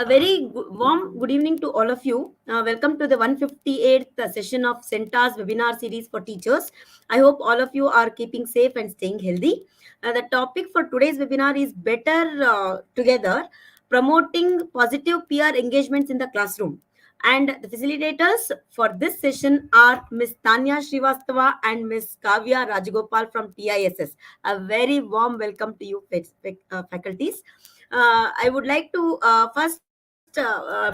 A very warm good evening to all of you. Welcome to the 158th session of CENTA's webinar series for teachers. I hope all of you are keeping safe and staying healthy. The topic for today's webinar is Better Together, promoting positive peer engagements in the classroom. And the facilitators for this session are Ms. Tanya Srivastava and Ms. Kavya Rajagopal from TISS. A very warm welcome to you, faculties. I would like to first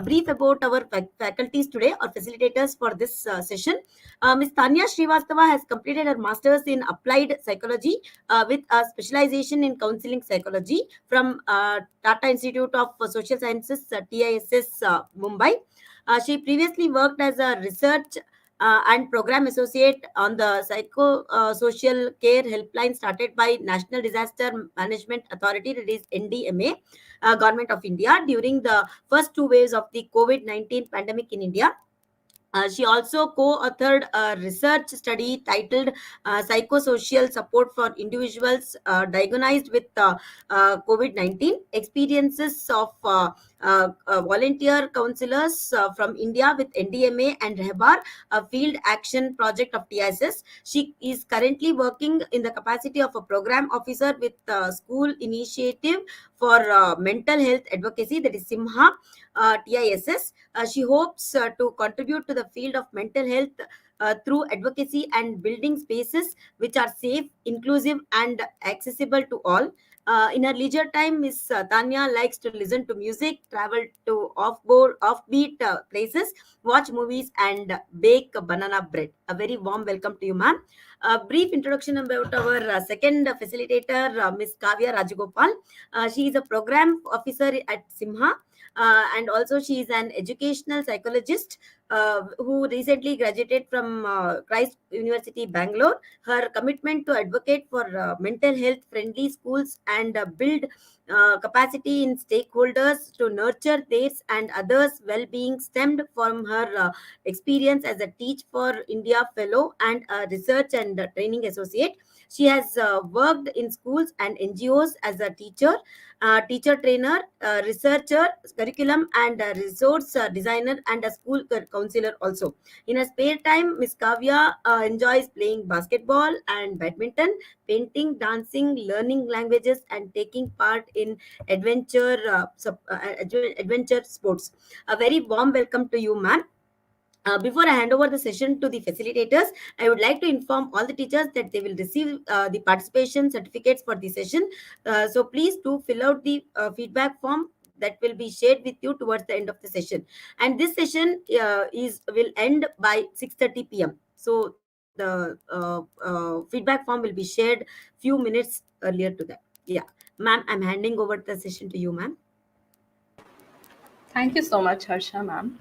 brief about our faculties today or facilitators for this session. Ms. Tanya Srivastava has completed her master's in applied psychology with a specialization in counseling psychology from Tata Institute of Social Sciences, TISS, Mumbai. She previously worked as a research and program associate on the psychosocial care helpline started by National Disaster Management Authority, that is NDMA, Government of India, during the first two waves of the COVID-19 pandemic in India. She also co-authored a research study titled Psychosocial Support for Individuals Diagnosed with COVID-19, Experiences of Volunteer Counselors from India with NDMA and REHBAR, a field action project of TISS. She is currently working in the capacity of a program officer with School Initiative for Mental Health Advocacy, that is SIMHA, TISS. She hopes to contribute to the field of mental health through advocacy and building spaces which are safe, inclusive, and accessible to all. In her leisure time, Miss Tanya likes to listen to music, travel to offbeat places, watch movies, and bake banana bread. A very warm welcome to you, ma'am. A brief introduction about our second facilitator, Miss Kavya Rajagopal. She is a program officer at SIMHA, and also she is an educational psychologist who recently graduated from Christ University, Bangalore. Her commitment to advocate for mental health friendly schools and build capacity in stakeholders to nurture theirs and others' well-being stemmed from her experience as a Teach for India fellow and a research and training associate. She has worked in schools and NGOs as a teacher, teacher trainer, researcher, curriculum and resource designer, and a school counselor also. In her spare time, Miss Kavya enjoys playing basketball and badminton, painting, dancing, learning languages, and taking part in adventure sports. A very warm welcome to you, ma'am. Before I hand over the session to the facilitators, I would like to inform all the teachers that they will receive the participation certificates for the session. So please do fill out the feedback form that will be shared with you towards the end of the session. And this session will end by 6:30 p.m. So the feedback form will be shared few minutes earlier to that. Yeah, ma'am, I'm handing over the session to you, ma'am. Thank you so much, Harsha ma'am.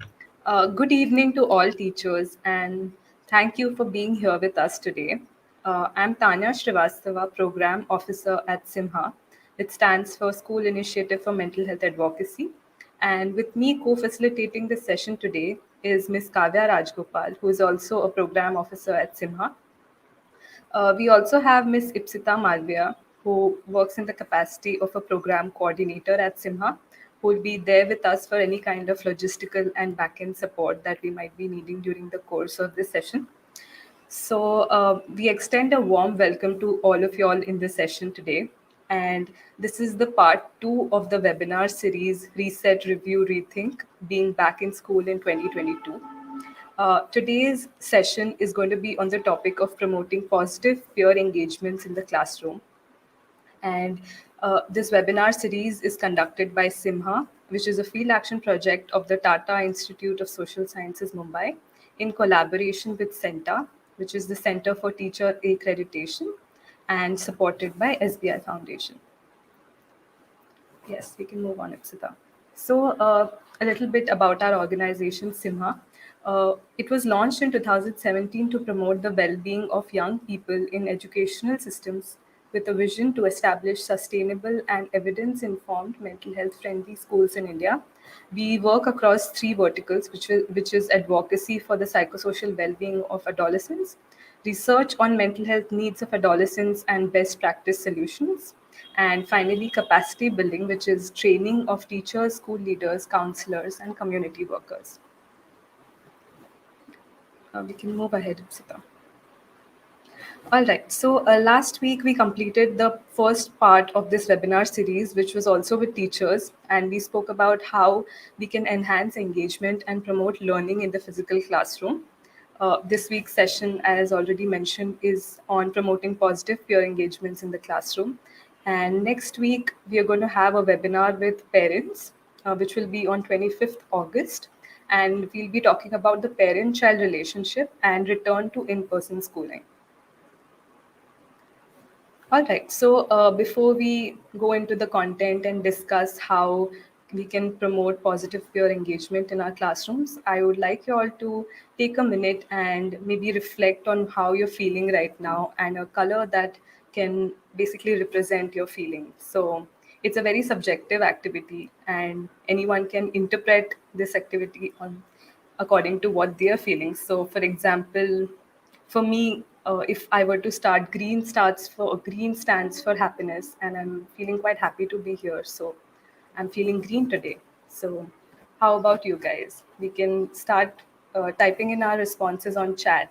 Good evening to all teachers and thank you for being here with us today. I'm Tanya Srivastava, Program Officer at SIMHA. It stands for School Initiative for Mental Health Advocacy. And with me co-facilitating the session today is Ms. Kavya Rajgopal, who is also a Program Officer at SIMHA. We also have Ms. Ipsita Malviya, who works in the capacity of a program coordinator at SIMHA, who will be there with us for any kind of logistical and back-end support that we might be needing during the course of this session. So we extend a warm welcome to all of you all in this session today. And this is the part 2 of the webinar series, Reset, Review, Rethink, being back in school in 2022. Today's session is going to be on the topic of promoting positive peer engagements in the classroom. And this webinar series is conducted by SIMHA, which is a field action project of the Tata Institute of Social Sciences, Mumbai, in collaboration with CENTA, which is the Center for Teacher Accreditation, and supported by SBI Foundation. Yes, we can move on, Ipsita. So a little bit about our organization, SIMHA. It was launched in 2017 to promote the well-being of young people in educational systems with a vision to establish sustainable and evidence-informed mental health-friendly schools in India. We work across 3 verticals, which is advocacy for the psychosocial well-being of adolescents, research on mental health needs of adolescents and best practice solutions, And finally, capacity building, which is training of teachers, school leaders, counselors, and community workers. We can move ahead, Sita. All right. So last week we completed the first part of this webinar series, which was also with teachers, and we spoke about how we can enhance engagement and promote learning in the physical classroom. This week's session, as already mentioned, is on promoting positive peer engagements in the classroom. And next week we are going to have a webinar with parents, which will be on 25th August. And we'll be talking about the parent child relationship and return to in person schooling. All right. So before we go into the content and discuss how we can promote positive peer engagement in our classrooms, I would like you all to take a minute and maybe reflect on how you're feeling right now and a color that can basically represent your feelings. So it's a very subjective activity, and anyone can interpret this activity on according to what they are feeling. So, for example, for me, if I were to start, green stands for happiness, and I'm feeling quite happy to be here. So I'm feeling green today. So how about you guys? We can start typing in our responses on chat.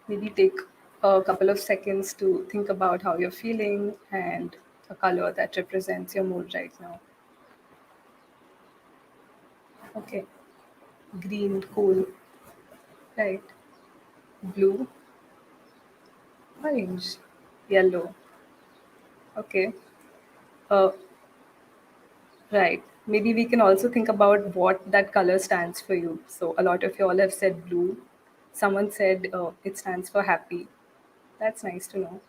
Maybe take a couple of seconds to think about how you're feeling and a color that represents your mood right now. Okay, green, cool, right? Blue, orange, yellow. Okay. Uh, right. Maybe we can also think about what that color stands for you. So a lot of you all have said blue. Someone said it stands for happy. That's nice to know.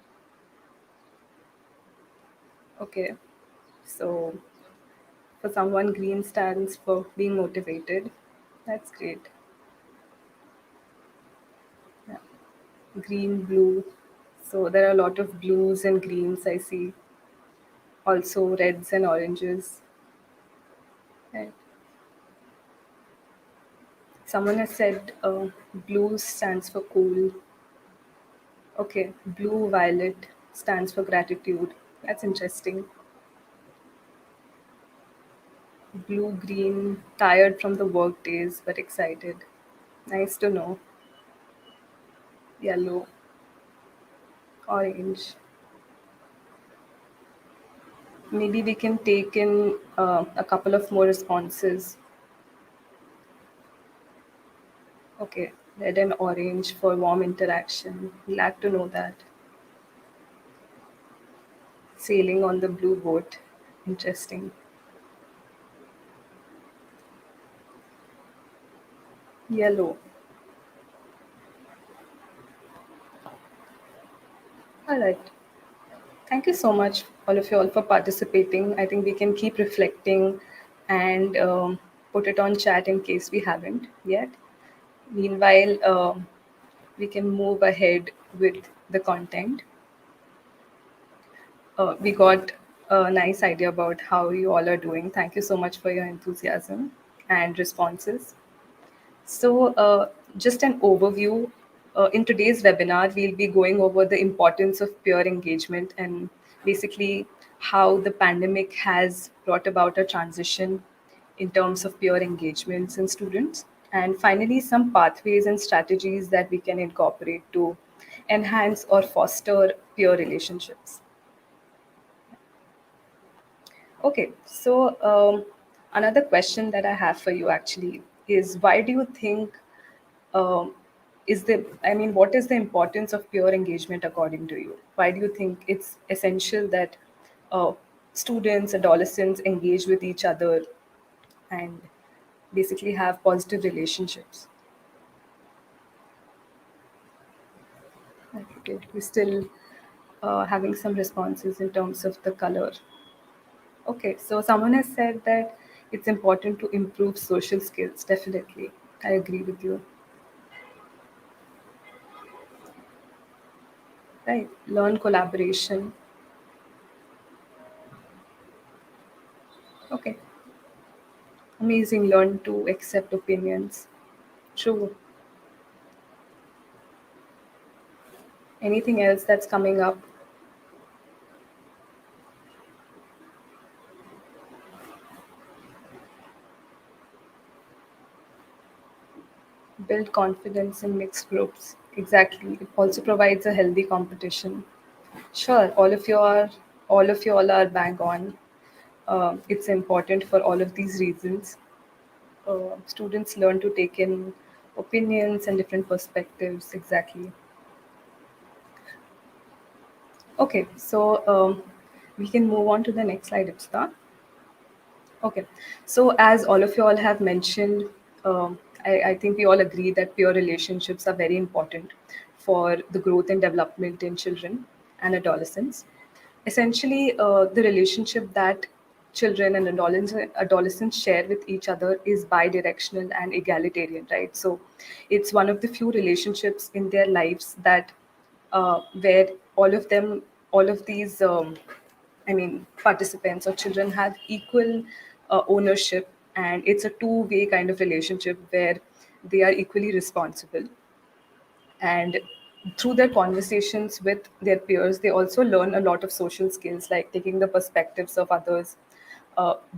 Okay. So for someone, green stands for being motivated. That's great. Yeah. Green, blue. So there are a lot of blues and greens I see. Also reds and oranges. Right. Someone has said blue stands for cool. Okay, blue violet stands for gratitude. That's interesting. Blue green, tired from the work days but excited. Nice to know. Yellow, orange. Maybe we can take in a couple of more responses. Okay, red and orange for warm interaction. Glad to know that. Sailing on the blue boat. Interesting. Yellow. All right. Thank you so much, all of you all, for participating. I think we can keep reflecting and put it on chat in case we haven't yet. Meanwhile, we can move ahead with the content. We got a nice idea about how you all are doing. Thank you so much for your enthusiasm and responses. So, just an overview. In today's webinar, we'll be going over the importance of peer engagement and basically how the pandemic has brought about a transition in terms of peer engagements in students. And finally, some pathways and strategies that we can incorporate to enhance or foster peer relationships. Okay, so another question that I have for you actually is why do you think um, what is the importance of peer engagement according to you? Why do you think it's essential that uh, students, adolescents engage with each other and basically have positive relationships? Okay, we're still having some responses in terms of the color. Okay, so someone has said that it's important to improve social skills. Definitely, I agree with you. Right, learn collaboration. Okay, amazing. Learn to accept opinions. True. Anything else that's coming up? Build confidence in mixed groups. Exactly. It also provides a healthy competition. Sure, all of you all are bang on. It's important for all of these reasons. Students learn to take in opinions and different perspectives. Exactly. Okay, so we can move on to the next slide, Ipsta. Okay, so as all of you all have mentioned, I think we all agree that peer relationships are very important for the growth and development in children and adolescents. Essentially, the relationship that children and adolescents share with each other is bidirectional and egalitarian, right? So it's one of the few relationships in their lives that where all of these participants or children have equal ownership, and it's a two-way kind of relationship where they are equally responsible. And through their conversations with their peers, they also learn a lot of social skills like taking the perspectives of others,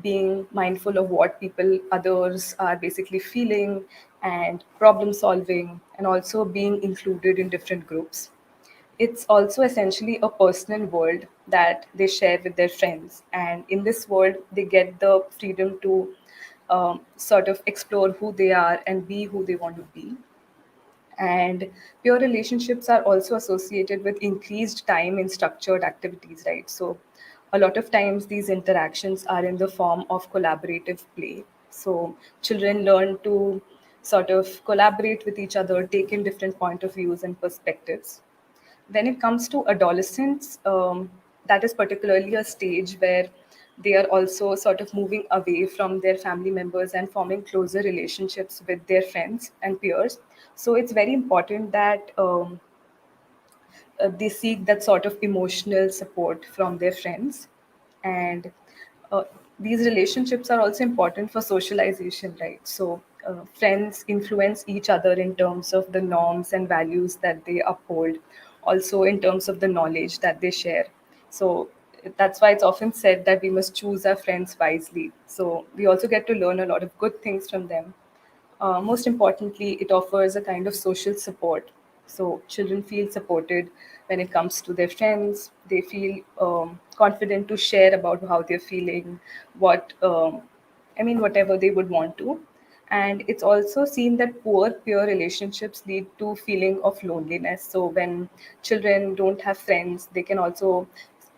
being mindful of what people others are basically feeling, and problem solving, and also being included in different groups. It's also essentially a personal world that they share with their friends. And in this world, they get the freedom to sort of explore who they are and be who they want to be. And peer relationships are also associated with increased time in structured activities, right? So a lot of times these interactions are in the form of collaborative play. So children learn to sort of collaborate with each other, take in different point of views and perspectives. When it comes to adolescents, that is particularly a stage where they are also sort of moving away from their family members and forming closer relationships with their friends and peers. So it's very important that they seek that sort of emotional support from their friends. And uh, these relationships are also important for socialization, right? So friends influence each other in terms of the norms and values that they uphold, also in terms of the knowledge that they share. So that's why it's often said that we must choose our friends wisely. So we also get to learn a lot of good things from them. Most importantly, it offers a kind of social support. So children feel supported when it comes to their friends. They feel confident to share about how they're feeling, whatever they would want to. And it's also seen that poor peer relationships lead to feeling of loneliness. So when children don't have friends, they can also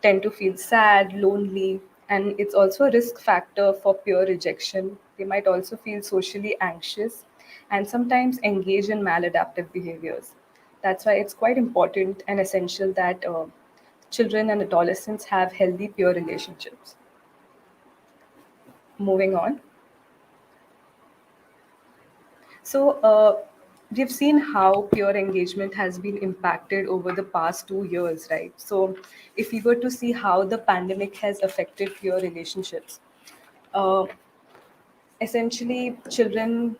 tend to feel sad, lonely, and it's also a risk factor for peer rejection. They might also feel socially anxious and sometimes engage in maladaptive behaviors. That's why it's quite important and essential that children and adolescents have healthy peer relationships. Moving on. So, we've seen how peer engagement has been impacted over the past 2 years, right? So, if we were to see how the pandemic has affected peer relationships, uh, essentially, children,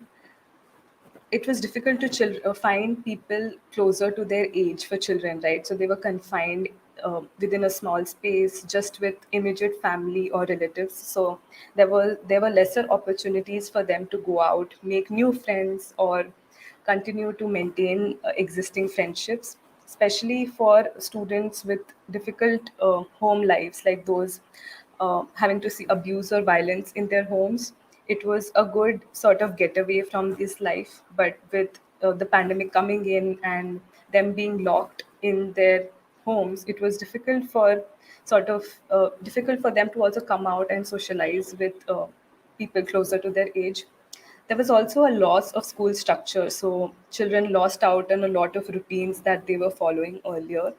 it was difficult to find people closer to their age for children, right? So they were confined within a small space, just with immediate family or relatives. So there were lesser opportunities for them to go out, make new friends, or continue to maintain existing friendships, especially for students with difficult home lives, like those having to see abuse or violence in their homes. It was a good sort of getaway from this life. But with the pandemic coming in and them being locked in their homes, it was difficult for them to also come out and socialize with people closer to their age. There was also a loss of school structure, so children lost out on a lot of routines that they were following earlier.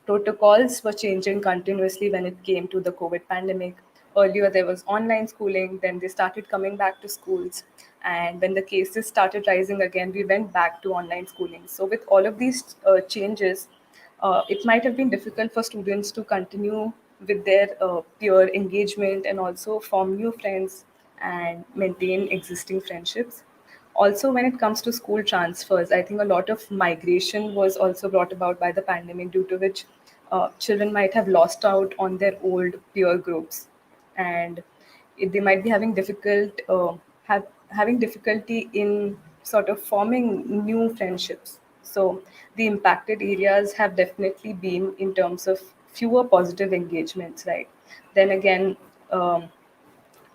Protocols were changing continuously when it came to the COVID pandemic. Earlier, there was online schooling, then they started coming back to schools. And when the cases started rising again, we went back to online schooling. So, with all of these changes, it might have been difficult for students to continue with their peer engagement and also form new friends and maintain existing friendships. Also, when it comes to school transfers, I think a lot of migration was also brought about by the pandemic, due to which children might have lost out on their old peer groups, and they might be having having difficulty in sort of forming new friendships. So the impacted areas have definitely been in terms of fewer positive engagements, right? Then again,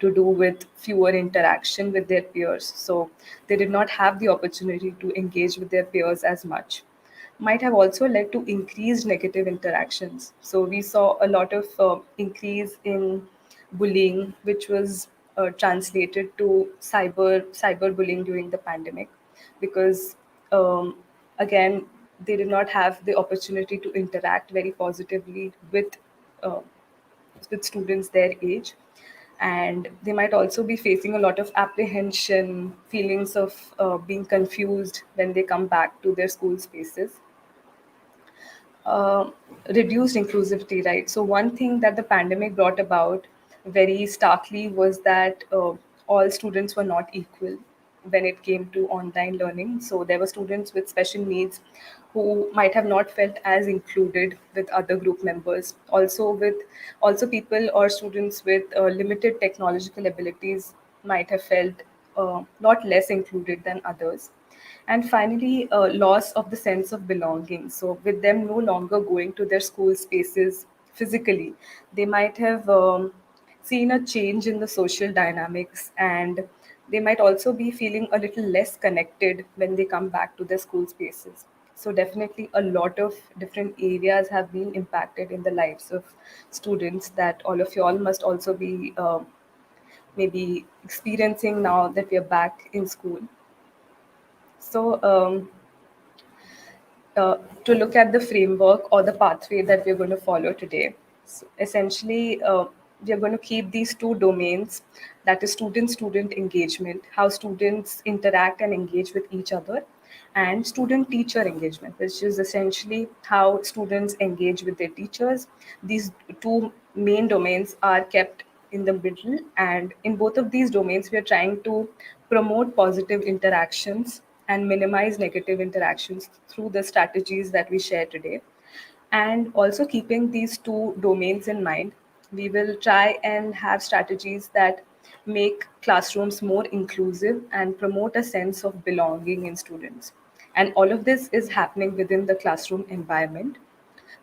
to do with fewer interaction with their peers. So they did not have the opportunity to engage with their peers as much. Might have also led to increased negative interactions. So we saw a lot of increase in bullying, which was translated to cyberbullying during the pandemic, because again, they did not have the opportunity to interact very positively uh, with students their age, and they might also be facing a lot of apprehension, feelings of being confused when they come back to their school spaces. uh, Reduced inclusivity, right? So, one thing that the pandemic brought about very starkly was that all students were not equal when it came to online learning. So, there were students with special needs who might have not felt as included with other group members. Also people or students with limited technological abilities might have felt not less included than others. And finally, loss of the sense of belonging. So, with them no longer going to their school spaces physically, they might have seen a change in the social dynamics, and they might also be feeling a little less connected when they come back to their school spaces. So, definitely, a lot of different areas have been impacted in the lives of students that all of you all must also be maybe experiencing now that we are back in school. So, to look at the framework or the pathway that we're going to follow today. So essentially, we are going to keep these two domains, that is student engagement, how students interact and engage with each other, and student teacher engagement, which is essentially how students engage with their teachers. These two main domains are kept in the middle, and in both of these domains, we are trying to promote positive interactions and minimize negative interactions through the strategies that we share today. And also, keeping these two domains in mind, we will try and have strategies that make classrooms more inclusive and promote a sense of belonging in students. And all of this is happening within the classroom environment,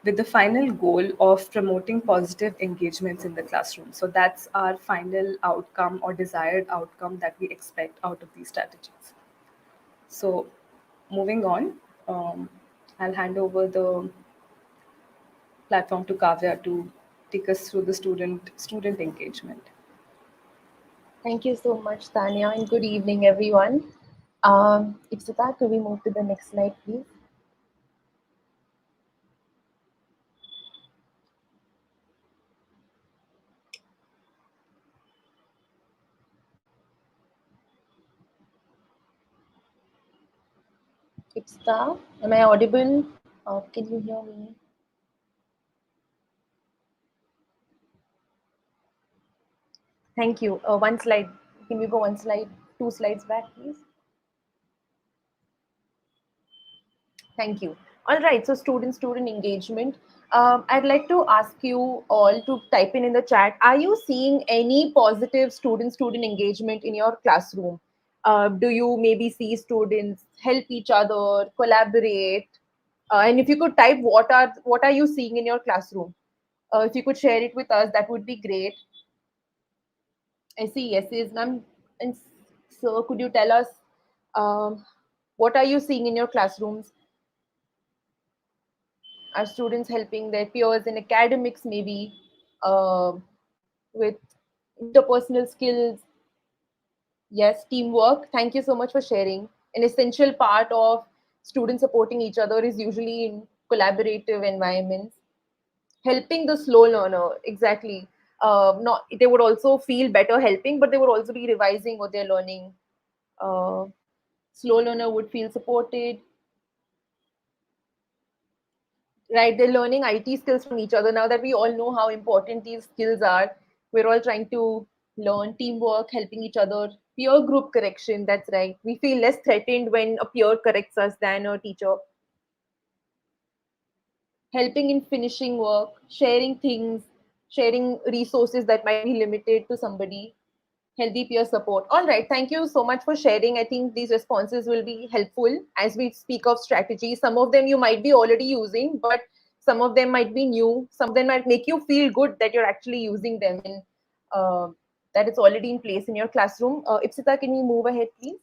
with the final goal of promoting positive engagements in the classroom. So that's our final outcome or desired outcome that we expect out of these strategies. So, moving on, I'll hand over the platform to Kavya to take us through the student engagement. Thank you so much, Tanya, and good evening, everyone. Ipsita, could we move to the next slide, please? Ipsita, am I audible? Can you hear me? Thank you. One slide. Can we go one slide, two slides back, please? Thank you. All right, so student engagement. I'd like to ask you all to type in the chat. Are you seeing any positive student engagement in your classroom? Do you maybe see students help each other, collaborate? And if you could type, what are you seeing in your classroom? If you could share it with us, that would be great. I see yeses, ma'am. And so, could you tell us um, what are you seeing in your classrooms? Are students helping their peers in academics, maybe uh, with interpersonal skills? Yes, teamwork. Thank you so much for sharing. An essential part of students supporting each other is usually in collaborative environments. Helping the slow learner, exactly. Not they would also feel better helping, but they would also be revising what they're learning. Uh, Slow learner would feel supported, right? They're learning IT skills from each other. Now that we all know how important these skills are, we're all trying to learn teamwork, helping each other, Peer group correction, that's right. We feel less threatened when a peer corrects us than a teacher. Helping in finishing work, sharing things, sharing resources that might be limited to somebody, healthy peer support. All right, thank you so much for sharing. I think these responses will be helpful as we speak of strategies. Some of them you might be already using, but some of them might be new. Some of them might make you feel good that you're actually using them and uh, that it's already in place in your classroom. Ipsita, can you move ahead, please?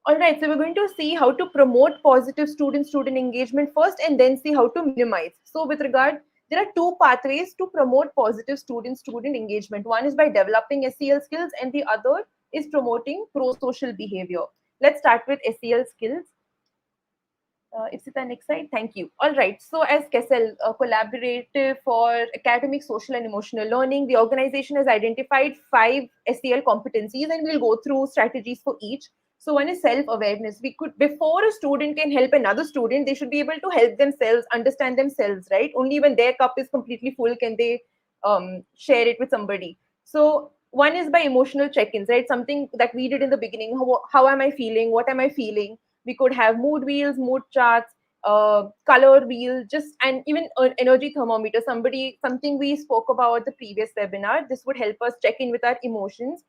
All right, so we're going to see how to promote positive student-student engagement first and then see how to minimize. So with regard, there are two pathways to promote positive student-student engagement. One is by developing SEL skills and the other is promoting pro-social behavior. Let's start with SEL skills. Ipsita, next slide. Thank you. All right. So as Kessel, a collaborative for academic, social, and emotional learning, the organization has identified 5 SEL competencies, and we'll go through strategies for each. So one is self-awareness. We could, before a student can help another student, they should be able to help themselves, understand themselves, right? Only when their cup is completely full can they share it with somebody. So one is by emotional check-ins, right? Something that we did in the beginning. How am I feeling? What am I feeling? We could have mood wheels, mood charts, color wheel, just and even an energy thermometer. Something we spoke about the previous webinar. This would help us check in with our emotions.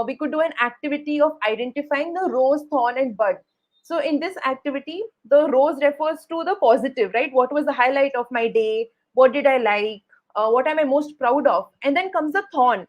We could do an activity of identifying the rose, thorn, and bud. So in this activity, the rose refers to the positive, right? What was the highlight of my day? What did I like? What am I most proud of? And then comes the thorn.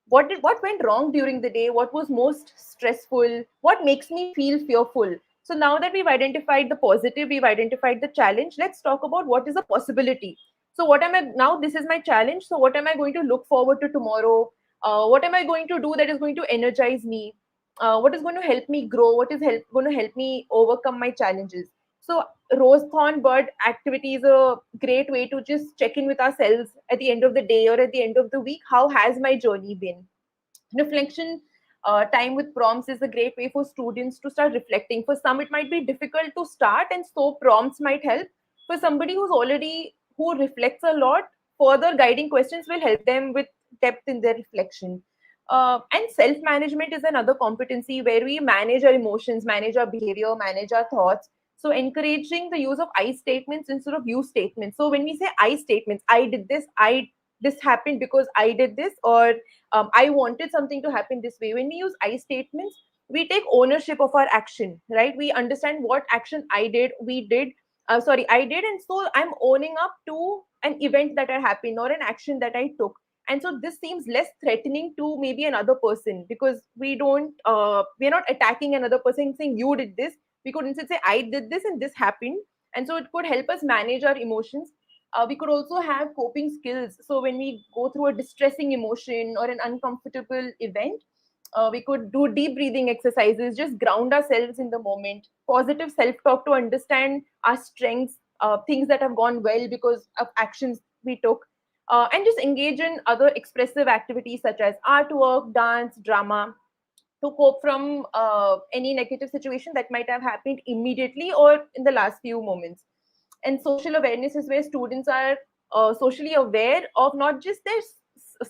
What went wrong during the day? What was most stressful? What makes me feel fearful? So now that we've identified the positive, we've identified the challenge, let's talk about what is a possibility. So what am I now? This is my challenge. So what am I going to look forward to tomorrow? What am I going to do that is going to energize me? What is going to help me grow? What is going to help me overcome my challenges? So rose thorn bud activity is a great way to just check in with ourselves at the end of the day or at the end of the week. How has my journey been? Reflection time with prompts is a great way for students to start reflecting. For some, it might be difficult to start, and so prompts might help. For somebody who reflects a lot, further guiding questions will help them with depth in their reflection. And self management is another competency where we manage our emotions, manage our behavior, manage our thoughts. So encouraging the use of I statements instead of you statements. So when we say I statements, I did this, this happened because I did this, or I wanted something to happen this way. When we use I statements, we take ownership of our action, right? We understand what action I did, I did, and so I'm owning up to an event that had happened or an action that I took. And so this seems less threatening to maybe another person because we're not attacking another person saying you did this. We could instead say I did this and this happened, and so it could help us manage our emotions. We could also have coping skills. So when we go through a distressing emotion or an uncomfortable event, we could do deep breathing exercises, just ground ourselves in the moment, positive self talk to understand our strengths, things that have gone well because of actions we took, and just engage in other expressive activities such as artwork, dance, drama to cope from any negative situation that might have happened immediately or in the last few moments. And social awareness is where students are socially aware of not just their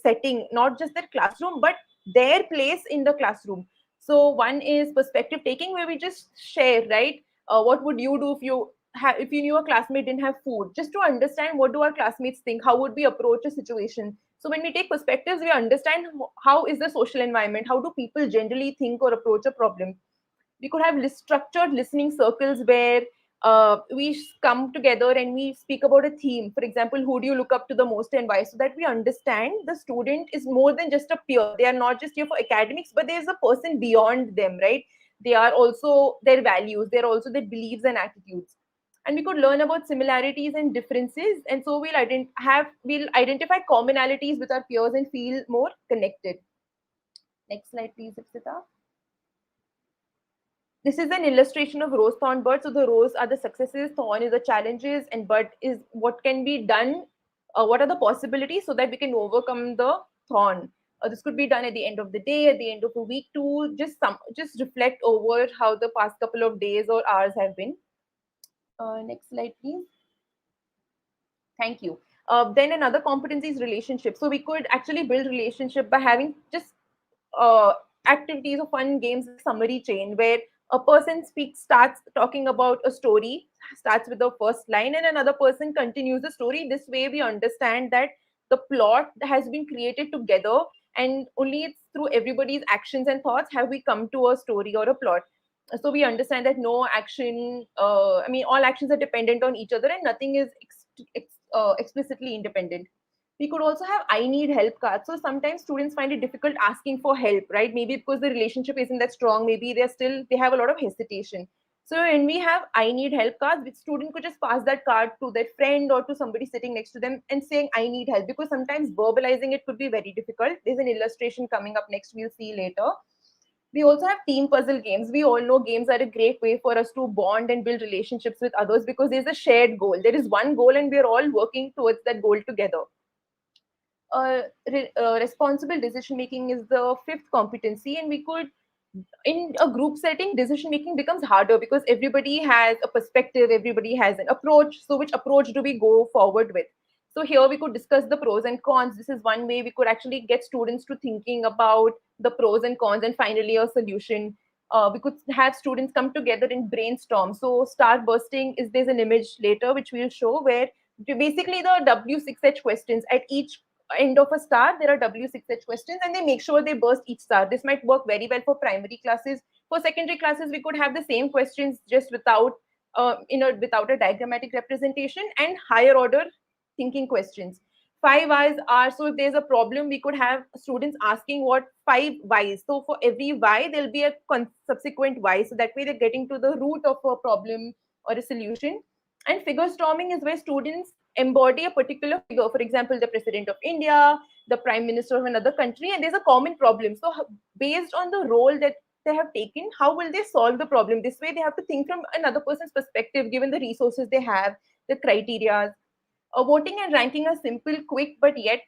setting, not just their classroom, but their place in the classroom. So one is perspective taking, where we just share, right? What would you do if you knew a classmate didn't have food? Just to understand what do our classmates think, how would we approach a situation. So when we take perspectives, we understand how is the social environment, how do people generally think or approach a problem. We could have structured listening circles where we come together and we speak about a theme. For example, who do you look up to the most and why? So that we understand the student is more than just a peer. They are not just here for academics, but there's a person beyond them, right? They are also their values, they're also their beliefs and attitudes. And we could learn about similarities and differences. And so we'll identify commonalities with our peers and feel more connected. Next slide, please, Ipsita. This is an illustration of rose, thorn, bud. So the rose are the successes, thorn is the challenges, and bud is what can be done. What are the possibilities so that we can overcome the thorn? This could be done at the end of the day, at the end of a week, to just reflect over how the past couple of days or hours have been. Next slide, please. Thank you. Then another competency is relationship. So we could actually build relationship by having just activities or fun games, summary chain, where a person starts talking about a story, starts with the first line, and another person continues the story. This way we understand that the plot has been created together, and only it's through everybody's actions and thoughts have we come to a story or a plot. So we understand that no action, all actions are dependent on each other, and nothing is explicitly independent. We could also have I need help cards. So sometimes students find it difficult asking for help, right? Maybe because the relationship isn't that strong, maybe they have a lot of hesitation. So when we have I need help cards, the student could just pass that card to their friend or to somebody sitting next to them and saying I need help, because sometimes verbalizing it could be very difficult. There's an illustration coming up next, we'll see later. We also have team puzzle games. We all know games are a great way for us to bond and build relationships with others, because there's a shared goal. There is one goal and we're all working towards that goal together. Responsible decision making is the fifth competency, and we could, in a group setting, decision making becomes harder because everybody has a perspective, everybody has an approach. So which approach do we go forward with? So here we could discuss the pros and cons. This is one way we could actually get students to thinking about the pros and cons, and finally a solution. We could have students come together and brainstorm. So star bursting is, there's an image later which we'll show, where basically the W6H questions at each end of a star, there are W6H questions, and they make sure they burst each star. This might work very well for primary classes. For secondary classes, we could have the same questions just without without a diagrammatic representation, and higher order thinking questions. 5 whys are, so if there's a problem, we could have students asking what 5 whys. So for every why, there'll be a subsequent why. So that way they're getting to the root of a problem or a solution. And figure storming is where students embody a particular figure, for example, the president of India, the prime minister of another country, and there's a common problem. So based on the role that they have taken, how will they solve the problem? This way they have to think from another person's perspective, given the resources they have, the criteria. Voting and ranking are simple, quick, but yet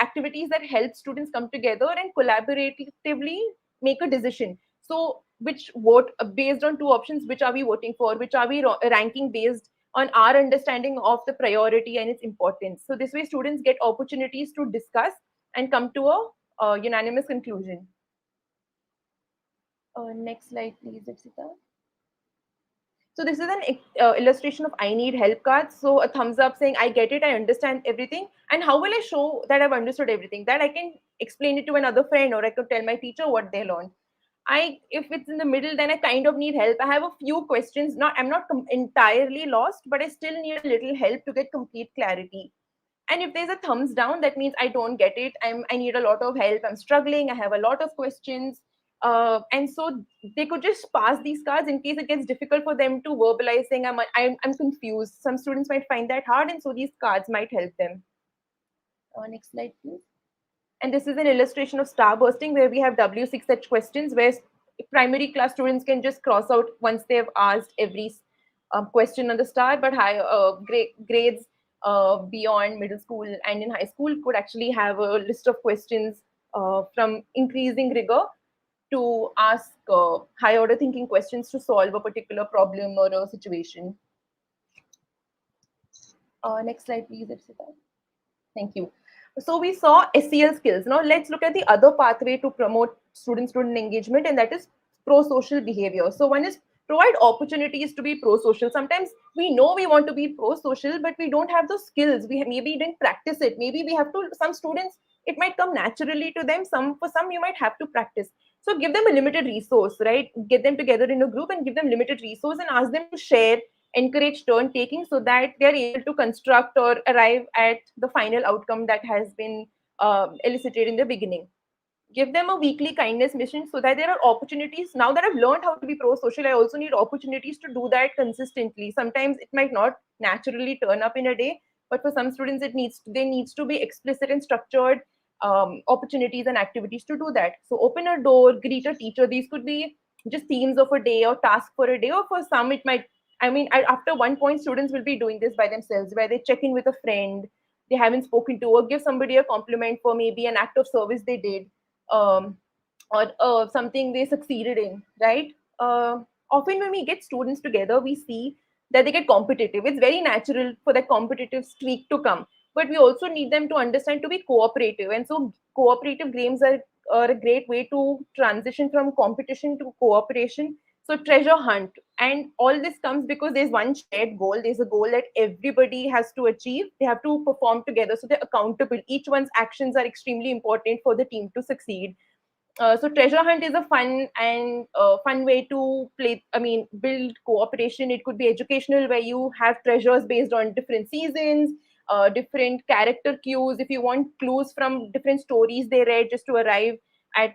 activities that help students come together and collaboratively make a decision. So which vote, based on two options, which are we voting for, which are we ranking based on our understanding of the priority and its importance. So this way students get opportunities to discuss and come to a unanimous conclusion. Next slide, please, Ipsita. So this is an illustration of I need help cards. So a thumbs up saying I get it, I understand everything. And how will I show that I've understood everything? That I can explain it to another friend, or I could tell my teacher what they learned. If it's in the middle, then I kind of need help. I have a few questions. I'm not entirely lost, but I still need a little help to get complete clarity. And if there's a thumbs down, that means I don't get it. I need a lot of help. I'm struggling. I have a lot of questions. And so they could just pass these cards in case it gets difficult for them to verbalize, saying I'm confused. Some students might find that hard, and so these cards might help them. Next slide, please. And this is an illustration of star bursting, where we have W6H questions, where primary class students can just cross out once they've asked every question on the star, but high grades beyond middle school and in high school could actually have a list of questions from increasing rigor to ask high order thinking questions to solve a particular problem or a situation. Next slide, please, Ipsita. Thank you. So we saw SEL skills. Now let's look at the other pathway to promote student-student engagement, and that is pro-social behavior. So one is provide opportunities to be pro-social. Sometimes we know we want to be pro-social, but we don't have those skills. We maybe didn't practice it. Maybe we have to, some students, it might come naturally to them. For some, you might have to practice. So give them a limited resource, right? Get them together in a group and give them limited resource and ask them to share, encourage turn taking, so that they're able to construct or arrive at the final outcome that has been elicited in the beginning. Give them a weekly kindness mission so that there are opportunities. Now that I've learned how to be pro-social, I also need opportunities to do that consistently. Sometimes it might not naturally turn up in a day, but for some students, there needs to be explicit and structured opportunities and activities to do that. So open a door, greet a teacher. These could be just themes of a day or task for a day, or for some it might, after one point, students will be doing this by themselves, where they check in with a friend they haven't spoken to, or give somebody a compliment for maybe an act of service they did, or something they succeeded in, right? Often when we get students together, we see that they get competitive. It's very natural for that competitive streak to come, but we also need them to understand to be cooperative. And so cooperative games are or a great way to transition from competition to cooperation. So treasure hunt, and all this comes because there's one shared goal. There's a goal that everybody has to achieve. They have to perform together, so they're accountable. Each one's actions are extremely important for the team to succeed. So treasure hunt is a fun way to play. I mean, build cooperation. It could be educational, where you have treasures based on different seasons, different character cues. If you want clues from different stories they read, just to arrive at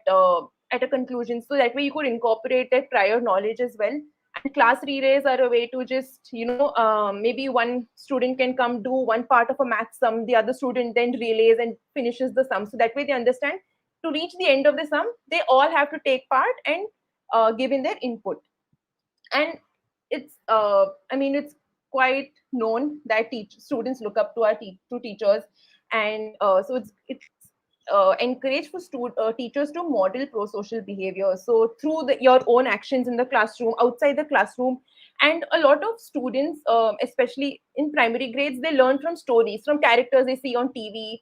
at a conclusion. So that way you could incorporate that prior knowledge as well. And class relays are a way to just, maybe one student can come do one part of a math sum, the other student then relays and finishes the sum. So that way they understand, to reach the end of the sum, they all have to take part and give in their input. And it's quite known that students look up to to teachers, and so it's encouraged for teachers to model pro-social behavior. So through your own actions in the classroom, outside the classroom, and a lot of students, especially in primary grades, they learn from stories, from characters they see on TV,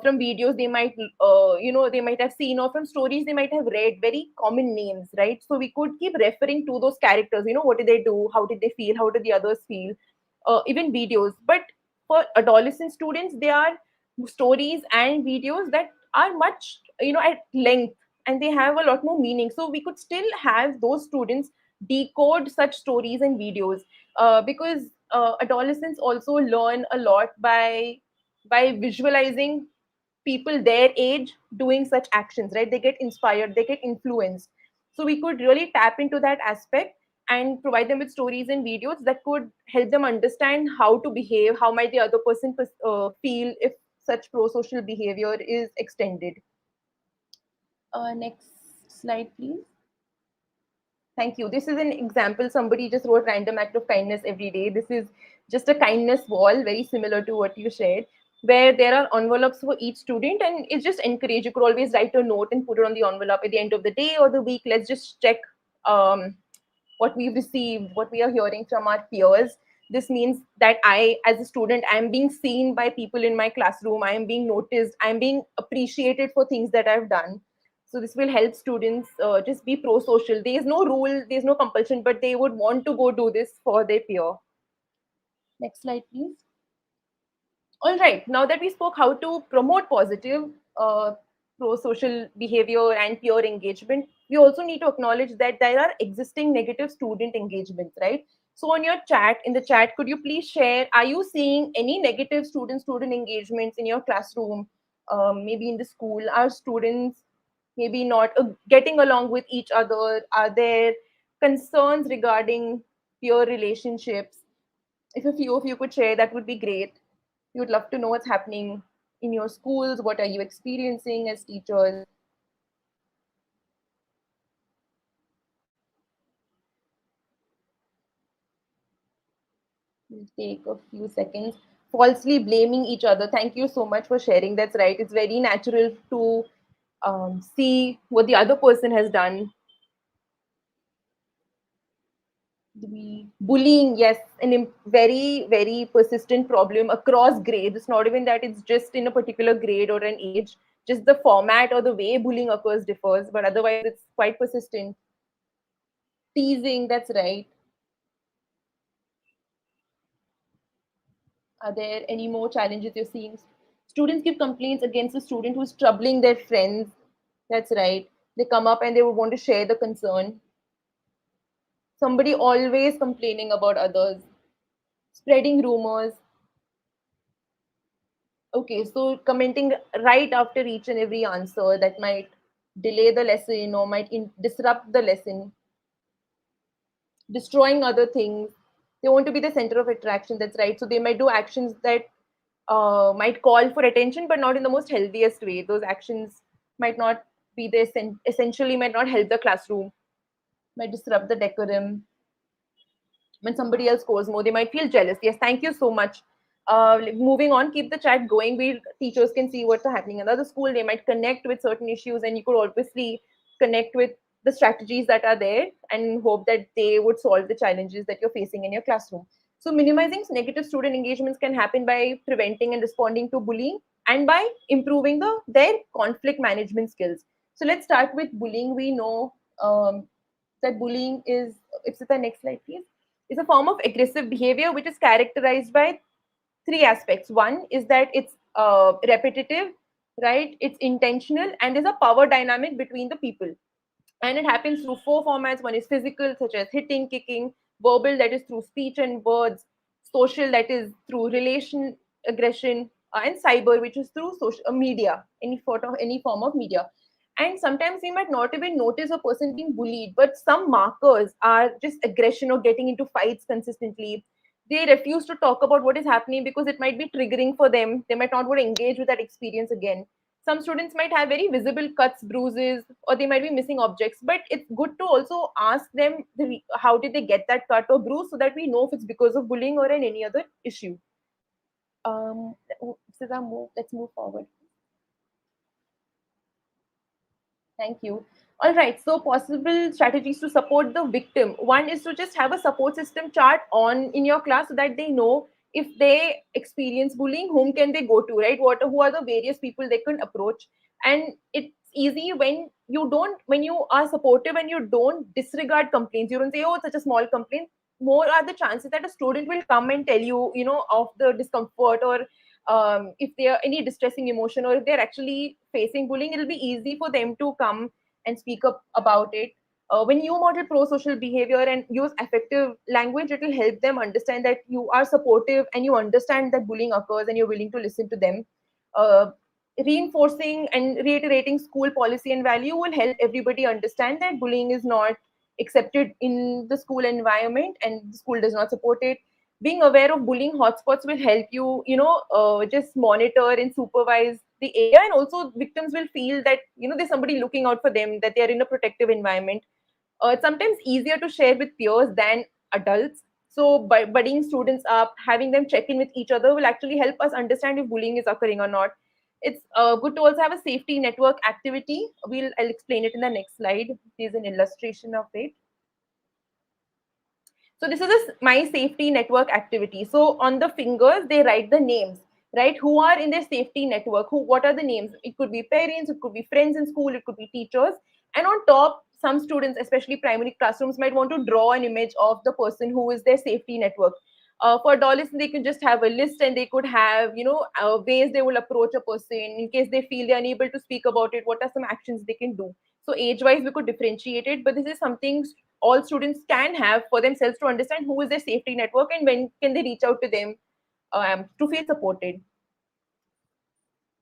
from videos they might have seen, or from stories they might have read, very common names, right? So we could keep referring to those characters. What did they do? How did they feel? How did the others feel? Even videos. But for adolescent students, they are stories and videos that are much, at length, and they have a lot more meaning. So we could still have those students decode such stories and videos, because adolescents also learn a lot by visualizing people their age doing such actions, right? They get inspired, they get influenced. So we could really tap into that aspect and provide them with stories and videos that could help them understand how to behave, how might the other person feel if such pro-social behavior is extended. Next slide, please. Thank you. This is an example. Somebody just wrote random act of kindness every day. This is just a kindness wall, very similar to what you shared, where there are envelopes for each student, and it's just encouraged. You could always write a note and put it on the envelope at the end of the day or the week. Let's just check what we've received, what we are hearing from our peers. This means that I, as a student, I am being seen by people in my classroom. I am being noticed. I am being appreciated for things that I've done. So this will help students just be pro-social. There is no rule, there is no compulsion, but they would want to go do this for their peer. Next slide, please. All right, now that we spoke how to promote positive pro-social behavior and peer engagement, we also need to acknowledge that there are existing negative student engagements, right? So on your chat, in the chat, could you please share, are you seeing any negative student-student engagements in your classroom, maybe in the school? Are students maybe not getting along with each other? Are there concerns regarding peer relationships? If a few of you could share, that would be great. We would love to know what's happening in your schools. What are you experiencing as teachers? We'll take a few seconds. Falsely blaming each other. Thank you so much for sharing. That's right. It's very natural to see what the other person has done. Bullying, yes, and very, very persistent problem across grades. It's not even that it's just in a particular grade or an age. Just the format or the way bullying occurs differs, but otherwise it's quite persistent. Teasing, that's right. Are there any more challenges you're seeing? Students give complaints against a student who's troubling their friends. That's right. They come up and they would want to share the concern. Somebody always complaining about others. Spreading rumors. Okay, so commenting right after each and every answer that might delay the lesson or might disrupt the lesson. Destroying other things. They want to be the center of attraction. That's right. So they might do actions that might call for attention, but not in the most healthiest way. Those actions might not be essentially might not help the classroom, might disrupt the decorum. When somebody else scores more, they might feel jealous. Yes, thank you so much. Moving on, keep the chat going. Teachers can see what's happening in another school. They might connect with certain issues, and you could obviously connect with the strategies that are there and hope that they would solve the challenges that you're facing in your classroom. So minimizing negative student engagements can happen by preventing and responding to bullying, and by improving their conflict management skills. So let's start with bullying. We know that bullying is, it's the next slide, please, is a form of aggressive behavior which is characterized by three aspects. One is that it's repetitive, right? It's intentional, and there's a power dynamic between the people. And it happens through four formats. One is physical, such as hitting, kicking; verbal, that is through speech and words; social, that is through relation aggression; and cyber, which is through social media, any form of media. And sometimes we might not even notice a person being bullied, but some markers are just aggression or getting into fights consistently. They refuse to talk about what is happening because it might be triggering for them. They might not want to engage with that experience again. Some students might have very visible cuts, bruises, or they might be missing objects, but it's good to also ask them how did they get that cut or bruise, so that we know if it's because of bullying or any other issue. Let's move forward. Thank you. All right. So possible strategies to support the victim. One is to just have a support system chart on in your class so that they know if they experience bullying, whom can they go to, right? Who are the various people they can approach? And it's easy when you are supportive and you don't disregard complaints. You don't say, oh, it's such a small complaint. More are the chances that a student will come and tell you, of the discomfort, or if they are any distressing emotion, or if they're actually facing bullying, it'll be easy for them to come and speak up about it. When you model pro-social behavior and use effective language, it will help them understand that you are supportive and you understand that bullying occurs and you're willing to listen to them. Uh, Reinforcing and reiterating school policy and value will help everybody understand that bullying is not accepted in the school environment and the school does not support it. Being aware of bullying hotspots will help you, just monitor and supervise the area, and also victims will feel that there's somebody looking out for them, that they are in a protective environment. It's sometimes easier to share with peers than adults. So by buddying students up, having them check in with each other will actually help us understand if bullying is occurring or not. It's good to also have a safety network activity. I'll explain it in the next slide. Here's an illustration of it. So this is my safety network activity. So on the fingers, they write the names, right? Who are in their safety network? What are the names? It could be parents, it could be friends in school, it could be teachers. And on top, some students, especially primary classrooms, might want to draw an image of the person who is their safety network. For adolescents, they can just have a list and they could have, ways they will approach a person in case they feel they're unable to speak about it. What are some actions they can do? So age-wise, we could differentiate it, but this is something all students can have for themselves to understand who is their safety network and when can they reach out to them to feel supported.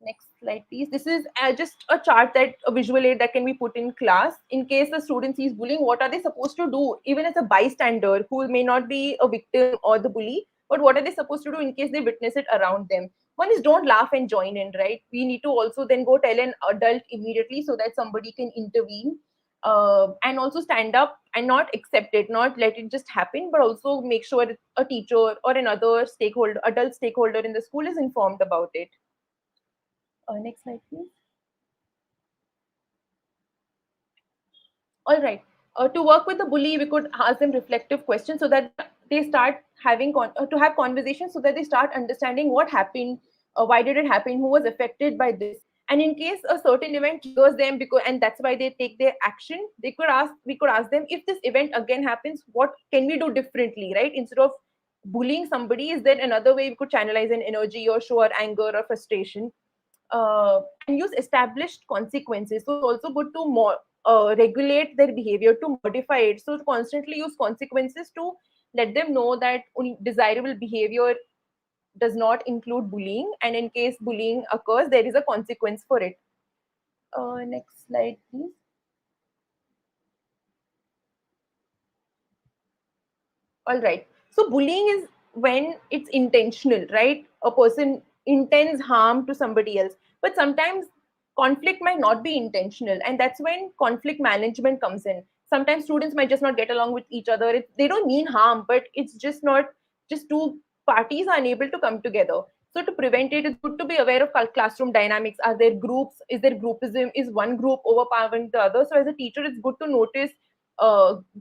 Next slide, please. This is just a chart, that a visual aid that can be put in class in case the student sees bullying. What are they supposed to do, even as a bystander who may not be a victim or the bully, but what are they supposed to do in case they witness it around them? One is don't laugh and join in, right? We need to also then go tell an adult immediately so that somebody can intervene, and also stand up and not accept it, not let it just happen, but also make sure a teacher or another adult stakeholder in the school is informed about it. Next slide, please. All right. To work with the bully, we could ask them reflective questions so that they start having to have conversations, so that they start understanding what happened, why did it happen, who was affected by this, and in case a certain event triggers them, and that's why they take their action. We could ask them, if this event again happens, what can we do differently, right? Instead of bullying somebody, is there another way we could channelize an energy or show our anger or frustration? And use established consequences. So it's also good to regulate their behavior, to modify it. So constantly use consequences to let them know that desirable behavior does not include bullying, and in case bullying occurs, there is a consequence for it. Next slide, please. All right. So bullying is when it's intentional, right? A person intends harm to somebody else. But sometimes conflict might not be intentional. And that's when conflict management comes in. Sometimes students might just not get along with each other. They don't mean harm, but it's just not, just two parties are unable to come together. So to prevent it, it's good to be aware of classroom dynamics. Are there groups? Is there groupism? Is one group overpowering the other? So as a teacher, it's good to notice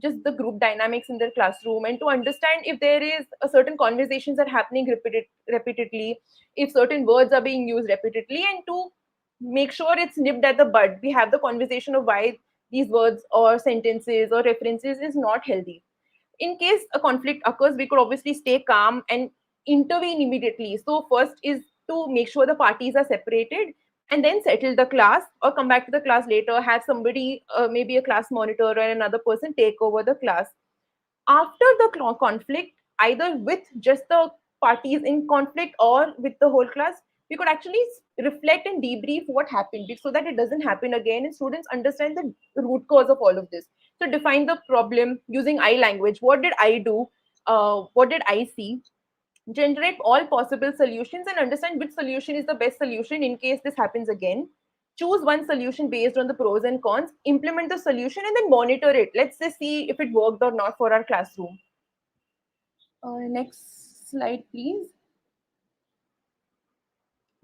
just the group dynamics in their classroom, and to understand if there is a certain conversations are happening repeatedly, if certain words are being used repeatedly, and to make sure it's nipped at the bud. We have the conversation of why these words or sentences or references is not healthy. In case a conflict occurs, we could obviously stay calm and intervene immediately. So first is to make sure the parties are separated and then settle the class, or come back to the class later, have somebody, maybe a class monitor or another person, take over the class after the conflict, either with just the parties in conflict or with the whole class. We could actually reflect and debrief what happened so that it doesn't happen again and students understand the root cause of all of this. So define the problem using I language. What did I do? What did I see? Generate all possible solutions and understand which solution is the best solution in case this happens again. Choose one solution based on the pros and cons, implement the solution, and then monitor it. Let's just see if it worked or not for our classroom. Next slide, please.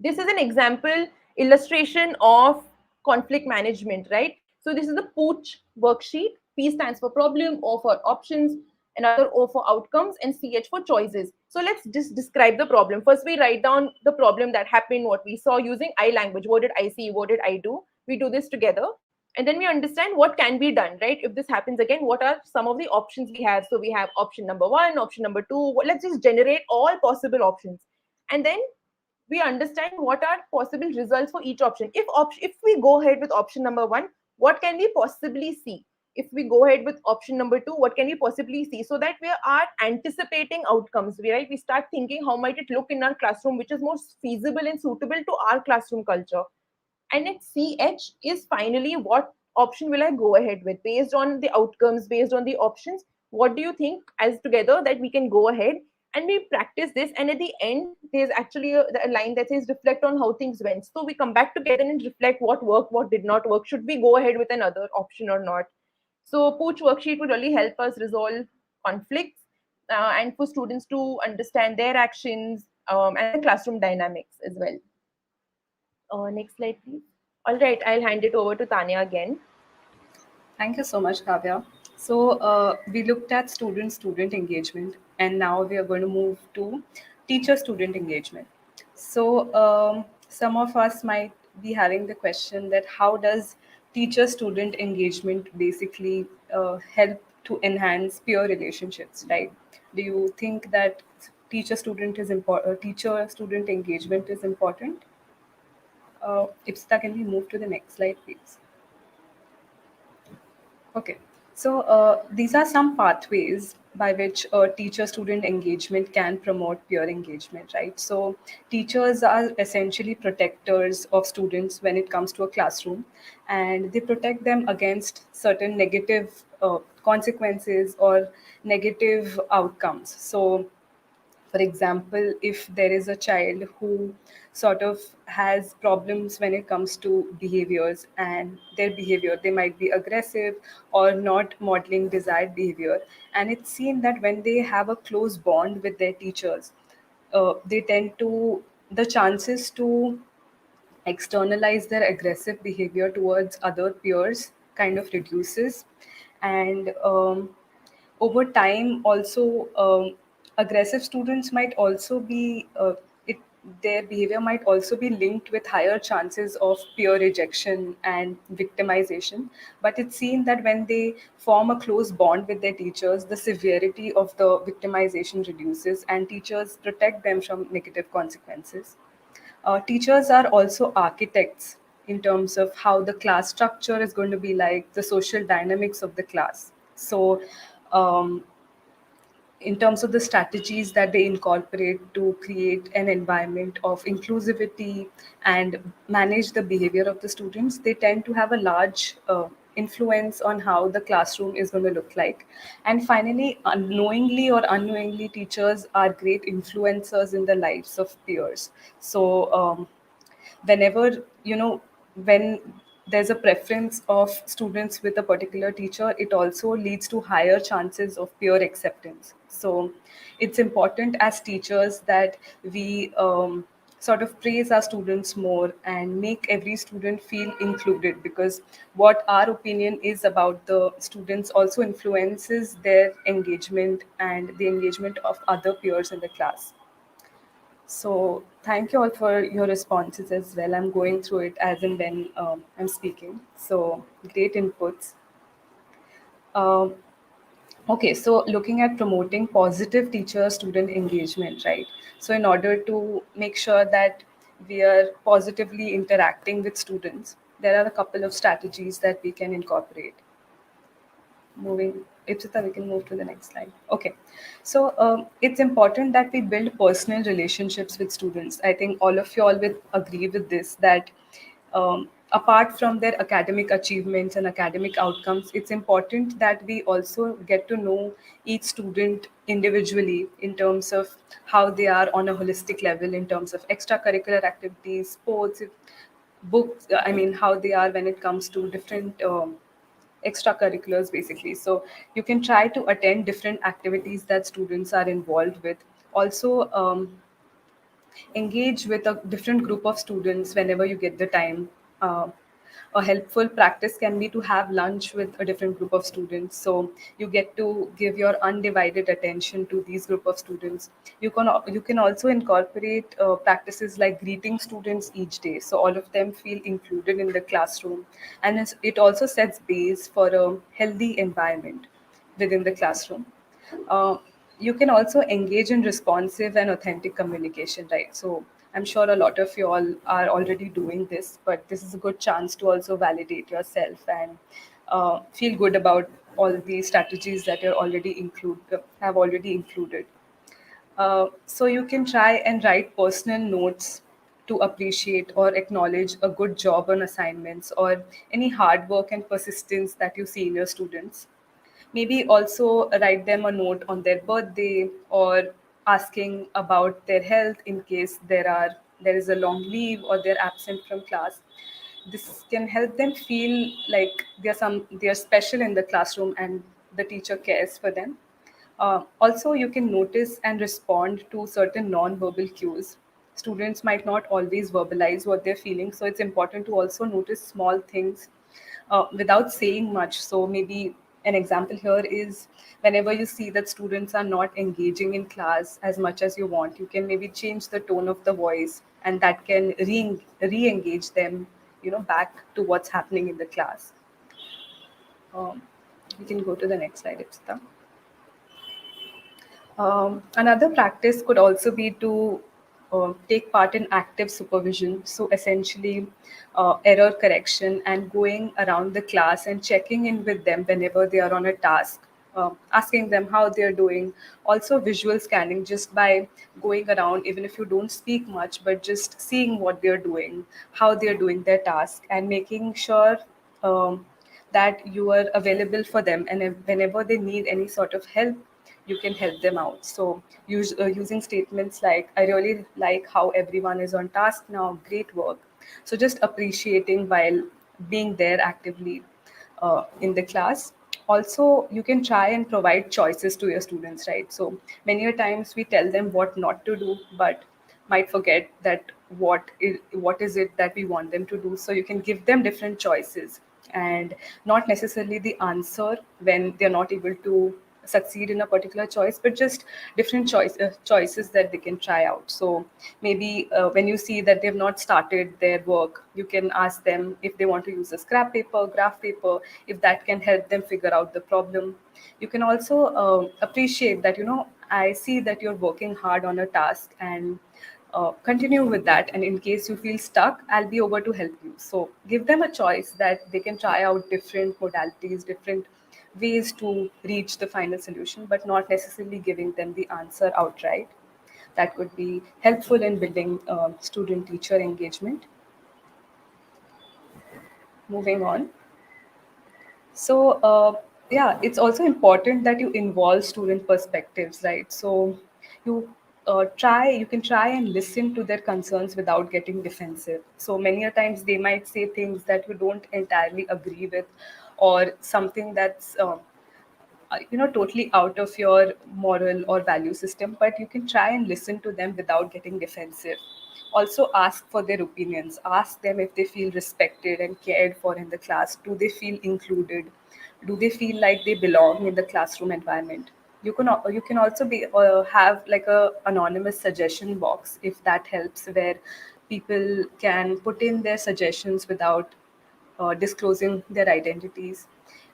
This is an example illustration of conflict management, right? So this is the Pooch worksheet. P stands for problem, O for options, another O for outcomes, and CH for choices. So let's just describe the problem. First, we write down the problem that happened, what we saw using I language. What did I see? What did I do? We do this together. And then we understand what can be done, right? If this happens again, what are some of the options we have? So we have option number one, option number two. Let's just generate all possible options. And then we understand what are possible results for each option. If we go ahead with option number one, what can we possibly see? If we go ahead with option number two, what can we possibly see? So that we are anticipating outcomes. We start thinking how might it look in our classroom, which is more feasible and suitable to our classroom culture. And at CH is finally what option will I go ahead with based on the outcomes, based on the options. What do you think as together that we can go ahead and we practice this? And at the end, there's actually a line that says reflect on how things went. So we come back together and reflect what worked, what did not work. Should we go ahead with another option or not? So Pooch worksheet would really help us resolve conflicts and for students to understand their actions and the classroom dynamics as well. Next slide, please. All right, I'll hand it over to Tanya again. Thank you so much, Kavya. So we looked at student-student engagement, and now we are going to move to teacher-student engagement. So some of us might be having the question that how does teacher-student engagement basically help to enhance peer relationships, right? Do you think that teacher-student is important? Teacher-student engagement is important? Ipsita, can we move to the next slide, please? Okay, so these are some pathways by which teacher-student engagement can promote peer engagement, right? So teachers are essentially protectors of students when it comes to a classroom, and they protect them against certain negative consequences or negative outcomes. So for example, if there is a child who sort of has problems when it comes to behaviors and their behavior, they might be aggressive or not modeling desired behavior. And it's seen that when they have a close bond with their teachers, they tend to, the chances to externalize their aggressive behavior towards other peers kind of reduces. And over time also aggressive students might also be it, their behavior might also be linked with higher chances of peer rejection and victimization. But it's seen that when they form a close bond with their teachers, the severity of the victimization reduces and teachers protect them from negative consequences. Teachers are also architects in terms of how the class structure is going to be like, the social dynamics of the class. So um, in terms of the strategies that they incorporate to create an environment of inclusivity and manage the behavior of the students, they tend to have a large influence on how the classroom is going to look like. And finally, unknowingly or unknowingly, teachers are great influencers in the lives of peers. So whenever, when there's a preference of students with a particular teacher, it also leads to higher chances of peer acceptance. So it's important as teachers that we sort of praise our students more and make every student feel included, because what our opinion is about the students also influences their engagement and the engagement of other peers in the class. So thank you all for your responses as well. I'm going through it as and when I'm speaking. So great inputs. Um, okay, so looking at promoting positive teacher-student engagement, right? So in order to make sure that we are positively interacting with students, there are a couple of strategies that we can incorporate. Moving, Ipsita, we can move to the next slide. Okay, so it's important that we build personal relationships with students. I think all of you all will agree with this, that apart from their academic achievements and academic outcomes, it's important that we also get to know each student individually in terms of how they are on a holistic level, in terms of extracurricular activities, sports, books, I mean, how they are when it comes to different extracurriculars basically. So you can try to attend different activities that students are involved with. Also, engage with a different group of students whenever you get the time. Uh, a helpful practice can be to have lunch with a different group of students. So you get to give your undivided attention to these group of students. You can also incorporate practices like greeting students each day, so all of them feel included in the classroom, and it also sets base for a healthy environment within the classroom. uh, you can also engage in responsive and authentic communication, right? So I'm sure a lot of you all are already doing this, but this is a good chance to also validate yourself and feel good about all the strategies that you're already include have already included. So you can try and write personal notes to appreciate or acknowledge a good job on assignments or any hard work and persistence that you see in your students. Maybe also write them a note on their birthday, or asking about their health in case there is a long leave or they're absent from class. This can help them feel like they're special in the classroom and the teacher cares for them. Also, you can notice and respond to certain non-verbal cues. Students might not always verbalize what they're feeling, so it's important to also notice small things without saying much. So maybe an example here is, whenever you see that students are not engaging in class as much as you want, you can maybe change the tone of the voice, and that can re-engage them, back to what's happening in the class. Um, we can go to the next slide, Ipsita. Another practice could also be to take part in active supervision. So essentially, error correction and going around the class and checking in with them whenever they are on a task, asking them how they're doing. Also, visual scanning, just by going around, even if you don't speak much, but just seeing what they're doing, how they're doing their task, and making sure that you are available for them. And whenever they need any sort of help, you can help them out. So using statements like, I really like how everyone is on task now, great work. So just appreciating while being there actively in the class. Also, you can try and provide choices to your students, right? So many a times we tell them what not to do, but might forget that what is it that we want them to do. So you can give them different choices, and not necessarily the answer when they're not able to succeed in a particular choice, but just different choices that they can try out. So maybe when you see that they've not started their work, you can ask them if they want to use a scrap paper, graph paper, if that can help them figure out the problem. You can also appreciate that, I see that you're working hard on a task, and continue with that. And in case you feel stuck, I'll be over to help you. So give them a choice that they can try out different modalities, different ways to reach the final solution, but not necessarily giving them the answer outright. That could be helpful in building student teacher engagement. Moving on. So, yeah, it's also important that you involve student perspectives, right? So, you can try and listen to their concerns without getting defensive. So, many a times they might say things that you don't entirely agree with, or something that's totally out of your moral or value system, but you can try and listen to them without getting defensive. Also, ask for their opinions. Ask them if they feel respected and cared for in the class. Do they feel included? Do they feel like they belong in the classroom environment? you can also be have like a anonymous suggestion box, if that helps, where people can put in their suggestions without disclosing their identities,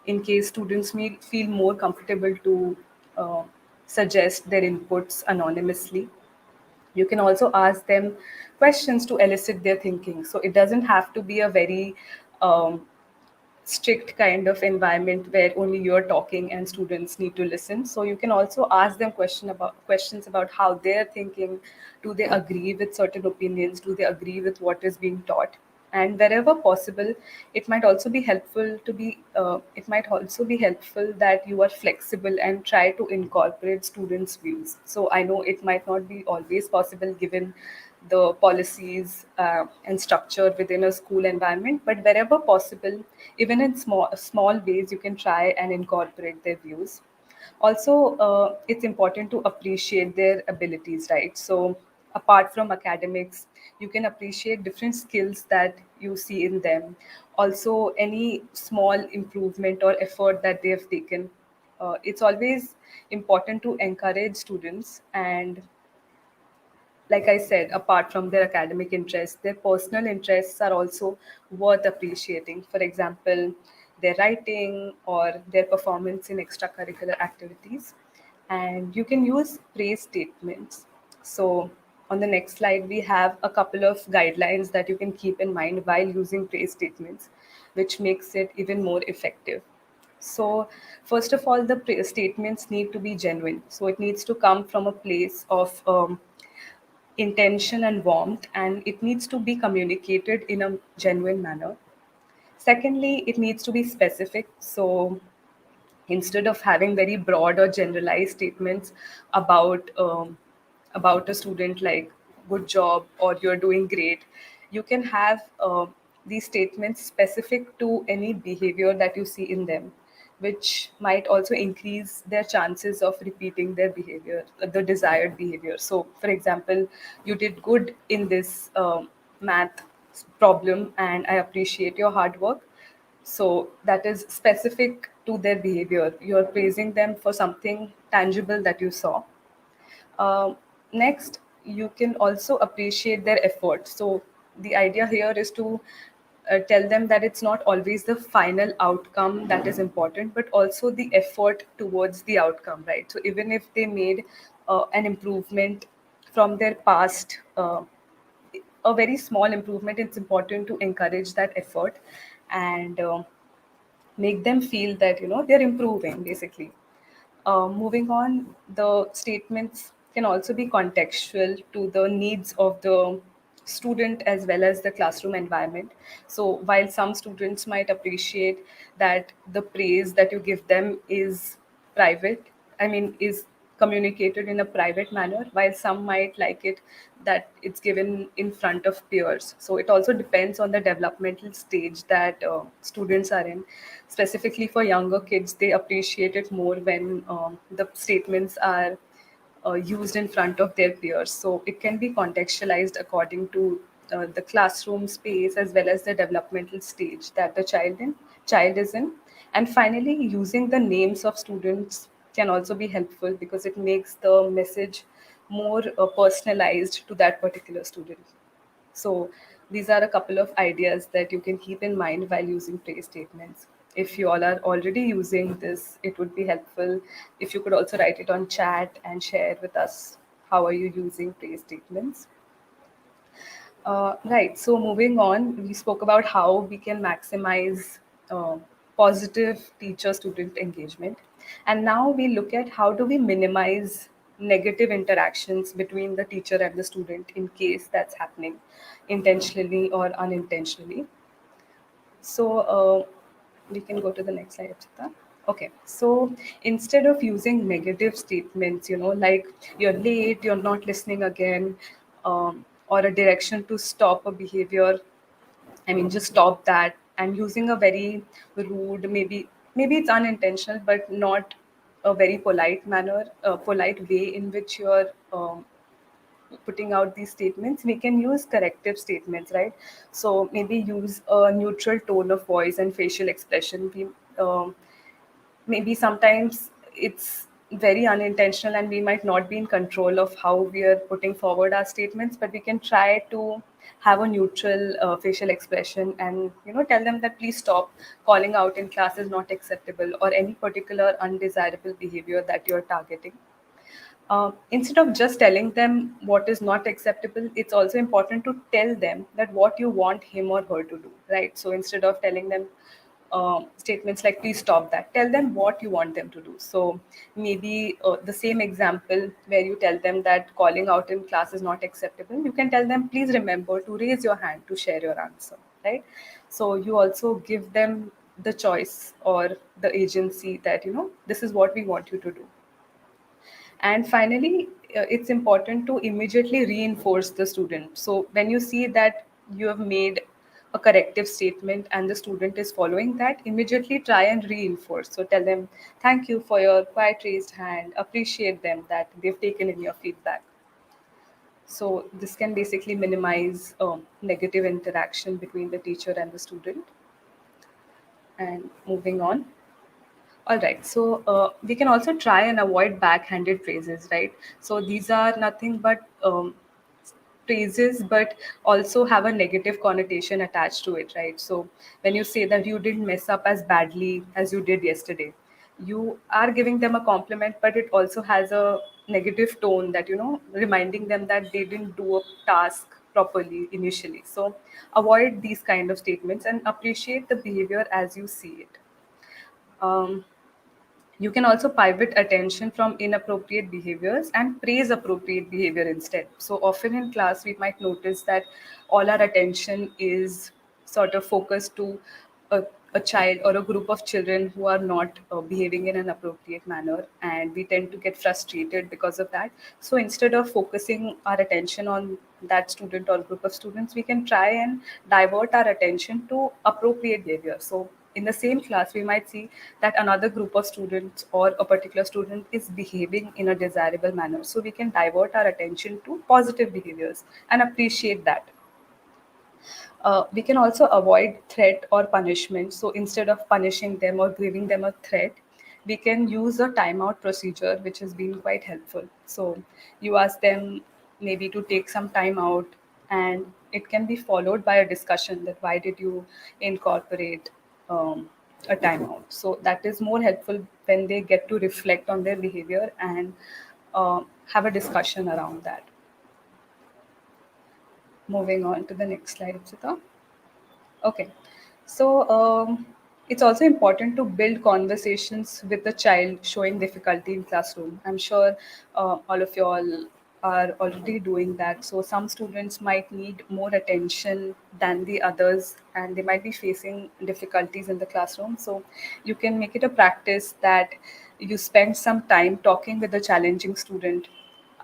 in case students may feel more comfortable to uh, suggest their inputs anonymously. You can also ask them questions to elicit their thinking, so it doesn't have to be a very um, strict kind of environment where only you're talking and students need to listen. So you can also ask them questions about how they're thinking. Do they agree with certain opinions? Do they agree with what is being taught? And wherever possible, it might also be helpful that you are flexible and try to incorporate students' views. So I know it might not be always possible given the policies and structure within a school environment, but wherever possible, even in small ways, you can try and incorporate their views. Also, it's important to appreciate their abilities, right? So apart from academics, you can appreciate different skills that you see in them. Also, any small improvement or effort that they have taken. It's always important to encourage students, and like I said, apart from their academic interests, their personal interests are also worth appreciating. For example, their writing or their performance in extracurricular activities. And you can use praise statements. So, on the next slide, we have a couple of guidelines that you can keep in mind while using praise statements, which makes it even more effective. So, first of all, the statements need to be genuine. So, it needs to come from a place of intention and warmth, and it needs to be communicated in a genuine manner. Secondly, it needs to be specific. So instead of having very broad or generalized statements about a student, like good job or you're doing great, you can have these statements specific to any behavior that you see in them, which might also increase their chances of repeating their behavior, the desired behavior. So for example, you did good in this math problem and I appreciate your hard work. So that is specific to their behavior. You're praising them for something tangible that you saw. Next, you can also appreciate their effort. So the idea here is to tell them that it's not always the final outcome that is important, but also the effort towards the outcome, right? So even if they made an improvement from their past, a very small improvement, it's important to encourage that effort and make them feel that they're improving basically. Moving on, the statements can also be contextual to the needs of the student as well as the classroom environment. So while some students might appreciate that the praise that you give them is private, is communicated in a private manner, while some might like it that it's given in front of peers. So it also depends on the developmental stage that students are in. Specifically for younger kids, they appreciate it more when the statements are used in front of their peers. So it can be contextualized according to the classroom space as well as the developmental stage that the child is in. And finally, using the names of students can also be helpful because it makes the message more personalized to that particular student. So these are a couple of ideas that you can keep in mind while using praise statements. If you all are already using this, it would be helpful if you could also write it on chat and share with us how are you using praise statements. Right. So moving on, we spoke about how we can maximize positive teacher-student engagement, and now we look at how do we minimize negative interactions between the teacher and the student in case that's happening intentionally or unintentionally. So we can go to the next slide, Chita. Okay, so instead of using negative statements, like you're late, you're not listening again, or a direction to stop a behavior, just stop that, and using a very rude, maybe it's unintentional, but not a very polite manner, a polite way in which you're putting out these statements, we can use corrective statements, right? So maybe use a neutral tone of voice and facial expression. Maybe sometimes it's very unintentional and we might not be in control of how we are putting forward our statements, but we can try to have a neutral facial expression and tell them that please stop, calling out in class is not acceptable, or any particular undesirable behavior that you're targeting. Instead of just telling them what is not acceptable, it's also important to tell them that what you want him or her to do, right? So instead of telling them statements like please stop that, tell them what you want them to do. So maybe the same example where you tell them that calling out in class is not acceptable, you can tell them please remember to raise your hand to share your answer, right? So you also give them the choice or the agency that this is what we want you to do. And finally, it's important to immediately reinforce the student. So when you see that you have made a corrective statement and the student is following that, immediately try and reinforce. So tell them, thank you for your quiet raised hand, appreciate them that they've taken in your feedback. So this can basically minimize negative interaction between the teacher and the student. And moving on. All right. So we can also try and avoid backhanded phrases, right? So these are nothing but phrases, but also have a negative connotation attached to it, right? So when you say that you didn't mess up as badly as you did yesterday, you are giving them a compliment, but it also has a negative tone that, reminding them that they didn't do a task properly initially. So avoid these kind of statements and appreciate the behavior as you see it. Um, you can also pivot attention from inappropriate behaviors and praise appropriate behavior instead. So often in class, we might notice that all our attention is sort of focused to a child or a group of children who are not behaving in an appropriate manner, and we tend to get frustrated because of that. So instead of focusing our attention on that student or group of students, we can try and divert our attention to appropriate behavior. So in the same class, we might see that another group of students or a particular student is behaving in a desirable manner. So we can divert our attention to positive behaviors and appreciate that. We can also avoid threat or punishment. So instead of punishing them or giving them a threat, we can use a timeout procedure, which has been quite helpful. So you ask them maybe to take some time out, and it can be followed by a discussion that why did you incorporate a timeout. So that is more helpful when they get to reflect on their behavior and have a discussion around that. Moving on to the next slide, Ipsita. Okay. So it's also important to build conversations with the child showing difficulty in classroom. I'm sure all of you all are already doing that. So some students might need more attention than the others, and they might be facing difficulties in the classroom. So you can make it a practice that you spend some time talking with the challenging student,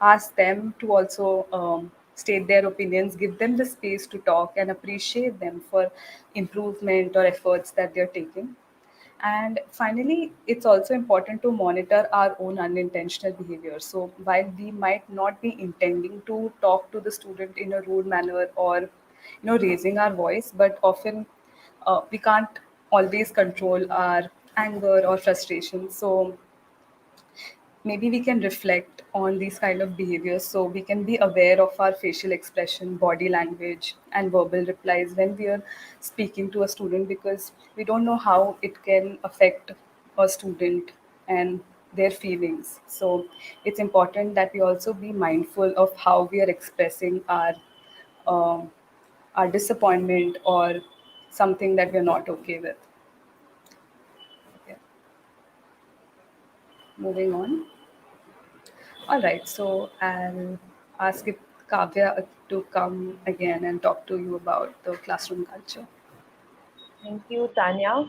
ask them to also state their opinions, give them the space to talk, and appreciate them for improvement or efforts that they're taking. And finally, it's also important to monitor our own unintentional behavior. So while we might not be intending to talk to the student in a rude manner or raising our voice, but often we can't always control our anger or frustration. So maybe we can reflect on these kind of behaviors, so we can be aware of our facial expression, body language, and verbal replies when we are speaking to a student, because we don't know how it can affect a student and their feelings. So it's important that we also be mindful of how we are expressing um, our disappointment or something that we're not okay with. Okay. Moving on. All right, so I'll ask if Kavya to come again and talk to you about the classroom culture. Thank you, Tanya.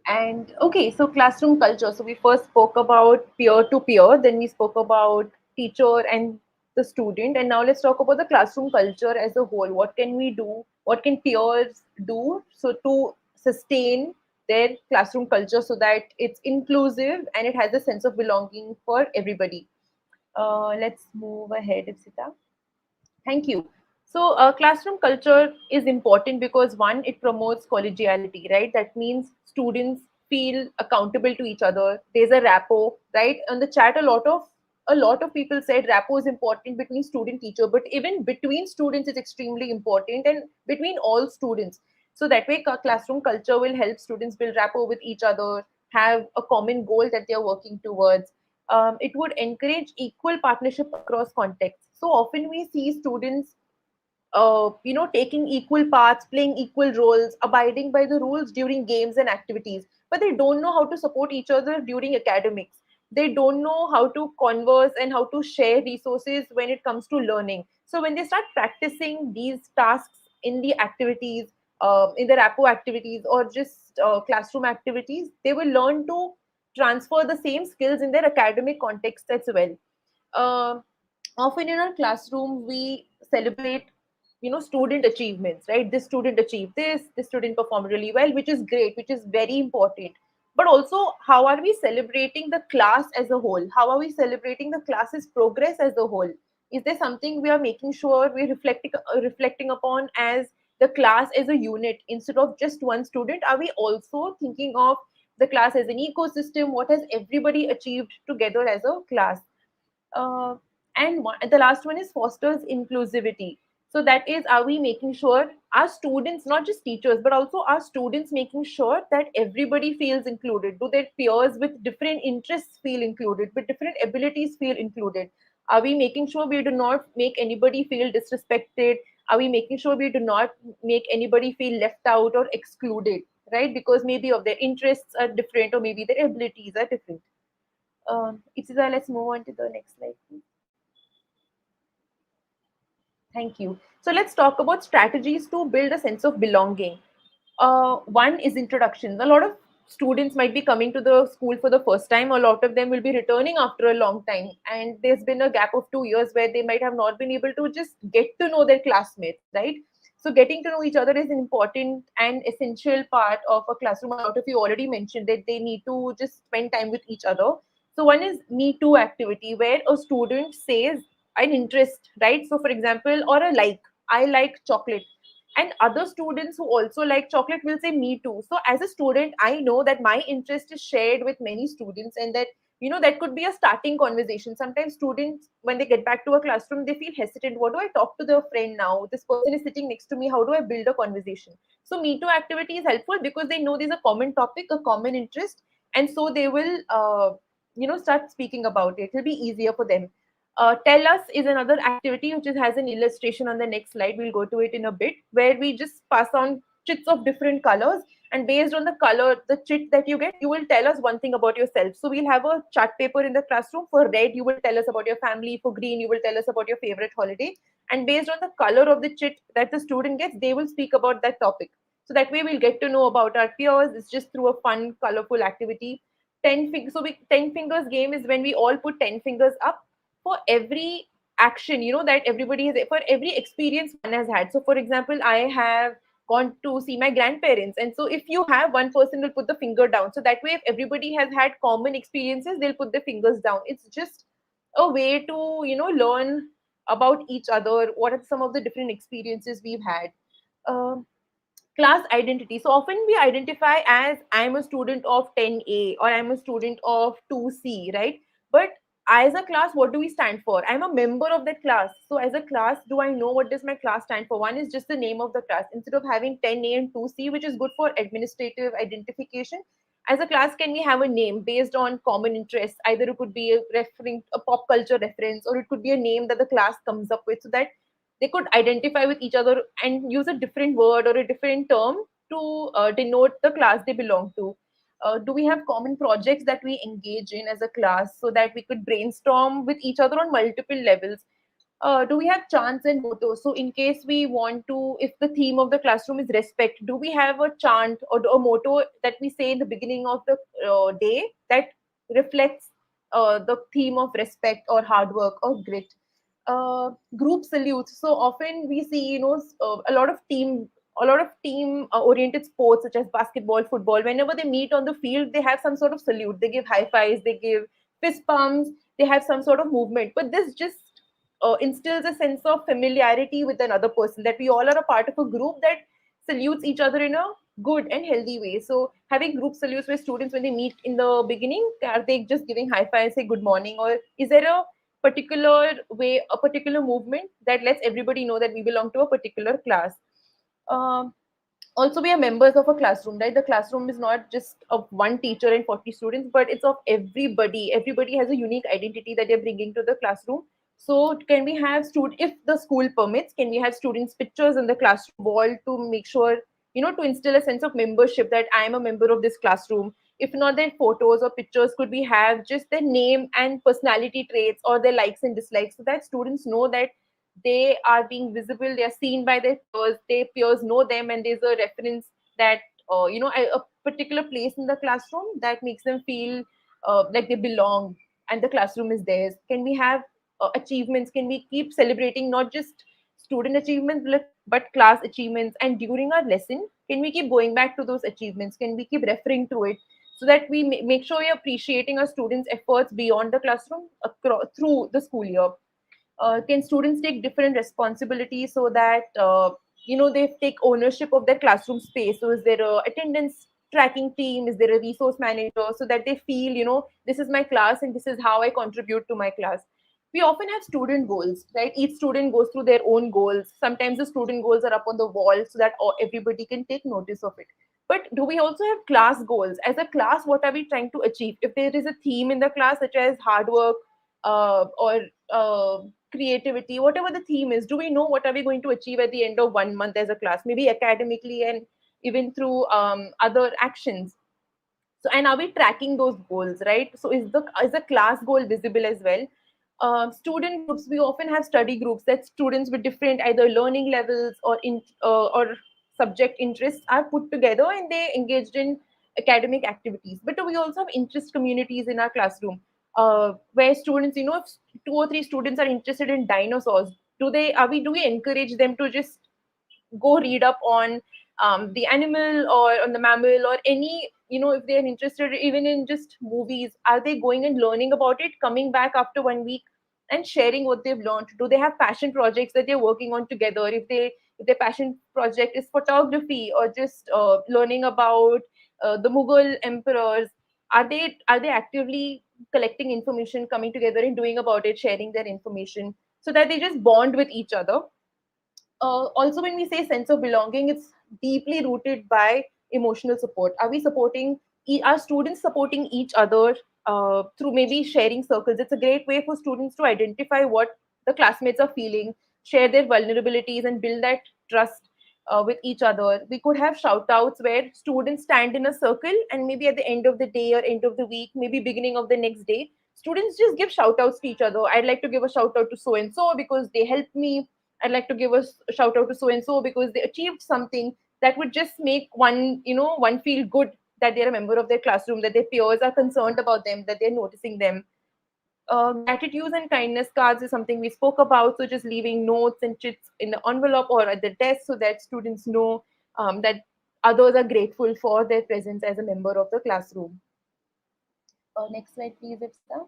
And okay, so classroom culture. So we first spoke about peer to peer, then we spoke about teacher and the student, and now let's talk about the classroom culture as a whole. What can we do? What can peers do so to sustain their classroom culture so that it's inclusive and it has a sense of belonging for everybody? Let's move ahead, Ipsita. Thank you. So, classroom culture is important because one, it promotes collegiality, right? That means students feel accountable to each other. There's a rapport, right? On the chat, a lot of people said rapport is important between student teacher, but even between students is extremely important, and between all students. So that way, classroom culture will help students build rapport with each other, have a common goal that they are working towards. It would encourage equal partnership across contexts. So often we see students taking equal parts, playing equal roles, abiding by the rules during games and activities, but they don't know how to support each other during academics. They don't know how to converse and how to share resources when it comes to learning. So when they start practicing these tasks in the activities, in the rapport activities, or just classroom activities, they will learn to transfer the same skills in their academic context as well. Um Often in our classroom we celebrate student achievements, right? This student achieved this student performed really well, which is great, which is very important. But also, how are we celebrating the class as a whole? How are we celebrating the class's progress as a whole? Is there something we are making sure we're reflecting upon as the class as a unit instead of just one student? Are we also thinking of the class as an ecosystem? What has everybody achieved together as a class? The last one is fosters inclusivity. So that is, are we making sure our students, not just teachers, but also our students, making sure that everybody feels included? Do their peers with different interests feel included, with different abilities feel included? Are we making sure we do not make anybody feel disrespected? Are we making sure we do not make anybody feel left out or excluded, right? Because maybe of their interests are different, or maybe their abilities are different. Itzida, let's move on to the next slide, please. Thank you. So let's talk about strategies to build a sense of belonging. One is introductions. A lot of students might be coming to the school for the first time. A lot of them will be returning after a long time. And there's been a gap of 2 years where they might have not been able to just get to know their classmates, right? So getting to know each other is an important and essential part of a classroom. A lot of you already mentioned that they need to just spend time with each other. So one is Me Too activity, where a student says an interest, right? So for example, or a like, I like chocolate, and other students who also like chocolate will say me too. So as a student, I know that my interest is shared with many students, and that that could be a starting conversation. Sometimes students, when they get back to a classroom, they feel hesitant. What do I talk to their friend now? This person is sitting next to me, how do I build a conversation? So Me Too activity is helpful because they know there's a common topic, a common interest, and so they will start speaking about it. It'll be easier for them. Tell Us is another activity which has an illustration on the next slide. We'll go to it in a bit, where we just pass on chits of different colors, and based on the color, the chit that you get, you will tell us one thing about yourself. So we'll have a chart paper in the classroom. For red, you will tell us about your family. For green, you will tell us about your favorite holiday. And based on the color of the chit that the student gets, they will speak about that topic. So that way we'll get to know about our peers. It's just through a fun, colorful activity. 10 fingers game is when we all put 10 fingers up for every action that everybody has, for every experience one has had. So for example, I have gone to see my grandparents, and so if you have, one person will put the finger down. So that way, if everybody has had common experiences, they'll put their fingers down. It's just a way to learn about each other, what are some of the different experiences we've had. Um, Class identity. So often we identify as I'm a student of 10A or I'm a student of 2C, right? But as a class, what do we stand for? I'm a member of that class. So as a class, do I know what does my class stand for? One is just the name of the class. Instead of having 10A and 2C, which is good for administrative identification, as a class, can we have a name based on common interests? Either it could be a pop culture reference, or it could be a name that the class comes up with, so that they could identify with each other and use a different word or a different term to denote the class they belong to. Do we have common projects that we engage in as a class so that we could brainstorm with each other on multiple levels? Do we have chants and mottos? So, in case we want to, if the theme of the classroom is respect, do we have a chant or a motto that we say in the beginning of the day that reflects the theme of respect or hard work or grit? Group salutes. So often we see, a lot of team oriented sports such as basketball, football. Whenever they meet on the field, they have some sort of salute. They give high fives, they give fist pumps, they have some sort of movement. But this just instills a sense of familiarity with another person, that we all are a part of a group that salutes each other in a good and healthy way. So having group salutes where students, when they meet in the beginning, are they just giving high five and say good morning, or is there a particular way, a particular movement that lets everybody know that we belong to a particular class? Um, Also, we are members of a classroom, right? The classroom is not just of one teacher and 40 students, but it's of everybody. Everybody has a unique identity that they're bringing to the classroom. So can we have if the school permits, can we have students pictures in the classroom wall to make sure, to instill a sense of membership that I am a member of this classroom? If not their photos or pictures, could we have just their name and personality traits or their likes and dislikes, so that students know that they are being visible, they are seen by their peers know them, and there's a reference that a particular place in the classroom that makes them feel like they belong and the classroom is theirs. Can we have achievements? Can we keep celebrating not just student achievements but class achievements? And during our lesson, can we keep going back to those achievements? Can we keep referring to it, so that we make sure we're appreciating our students' efforts beyond the classroom through the school year? Can students take different responsibilities so that they take ownership of their classroom space? So is there a attendance tracking team? Is there a resource manager, so that they feel, this is my class and this is how I contribute to my class? We often have student goals, right? Each student goes through their own goals. Sometimes the student goals are up on the wall so that everybody can take notice of it. But do we also have class goals? As a class, what are we trying to achieve? If there is a theme in the class, such as hard work, or creativity, whatever the theme is, do we know what are we going to achieve at the end of 1 month as a class, maybe academically and even through other actions? So, and are we tracking those goals, right? So is the class goal visible as well? Student groups, we often have study groups that students with different either learning levels or subject interests are put together, and they engaged in academic activities. But we also have interest communities in our classroom, where students, if 2 or 3 students are interested in dinosaurs, do we encourage them to just go read up on the animal or on the mammal, or any, if they're interested even in just movies, are they going and learning about it, coming back after 1 week and sharing what they've learned? Do they have passion projects that they're working on together? If their passion project is photography or just learning about the Mughal emperors, are they actively collecting information, coming together and doing about it, sharing their information, so that they just bond with each other? Also, when we say sense of belonging, it's deeply rooted by emotional support. Are we supporting, are students supporting each other through maybe sharing circles? It's a great way for students to identify what the classmates are feeling, share their vulnerabilities, and build that trust with each other. We could have shout outs where students stand in a circle, and maybe at the end of the day or end of the week, maybe beginning of the next day, students just give shout outs to each other. I'd like to give a shout out to so and so because they helped me. I'd like to give a shout out to so and so because they achieved something. That would just make one feel good, that they're a member of their classroom, that their peers are concerned about them, that they're noticing them. Gratitude and kindness cards is something we spoke about. So just leaving notes and chits in the envelope or at the desk, so that students know that others are grateful for their presence as a member of the classroom. Next slide, please, Ipsa.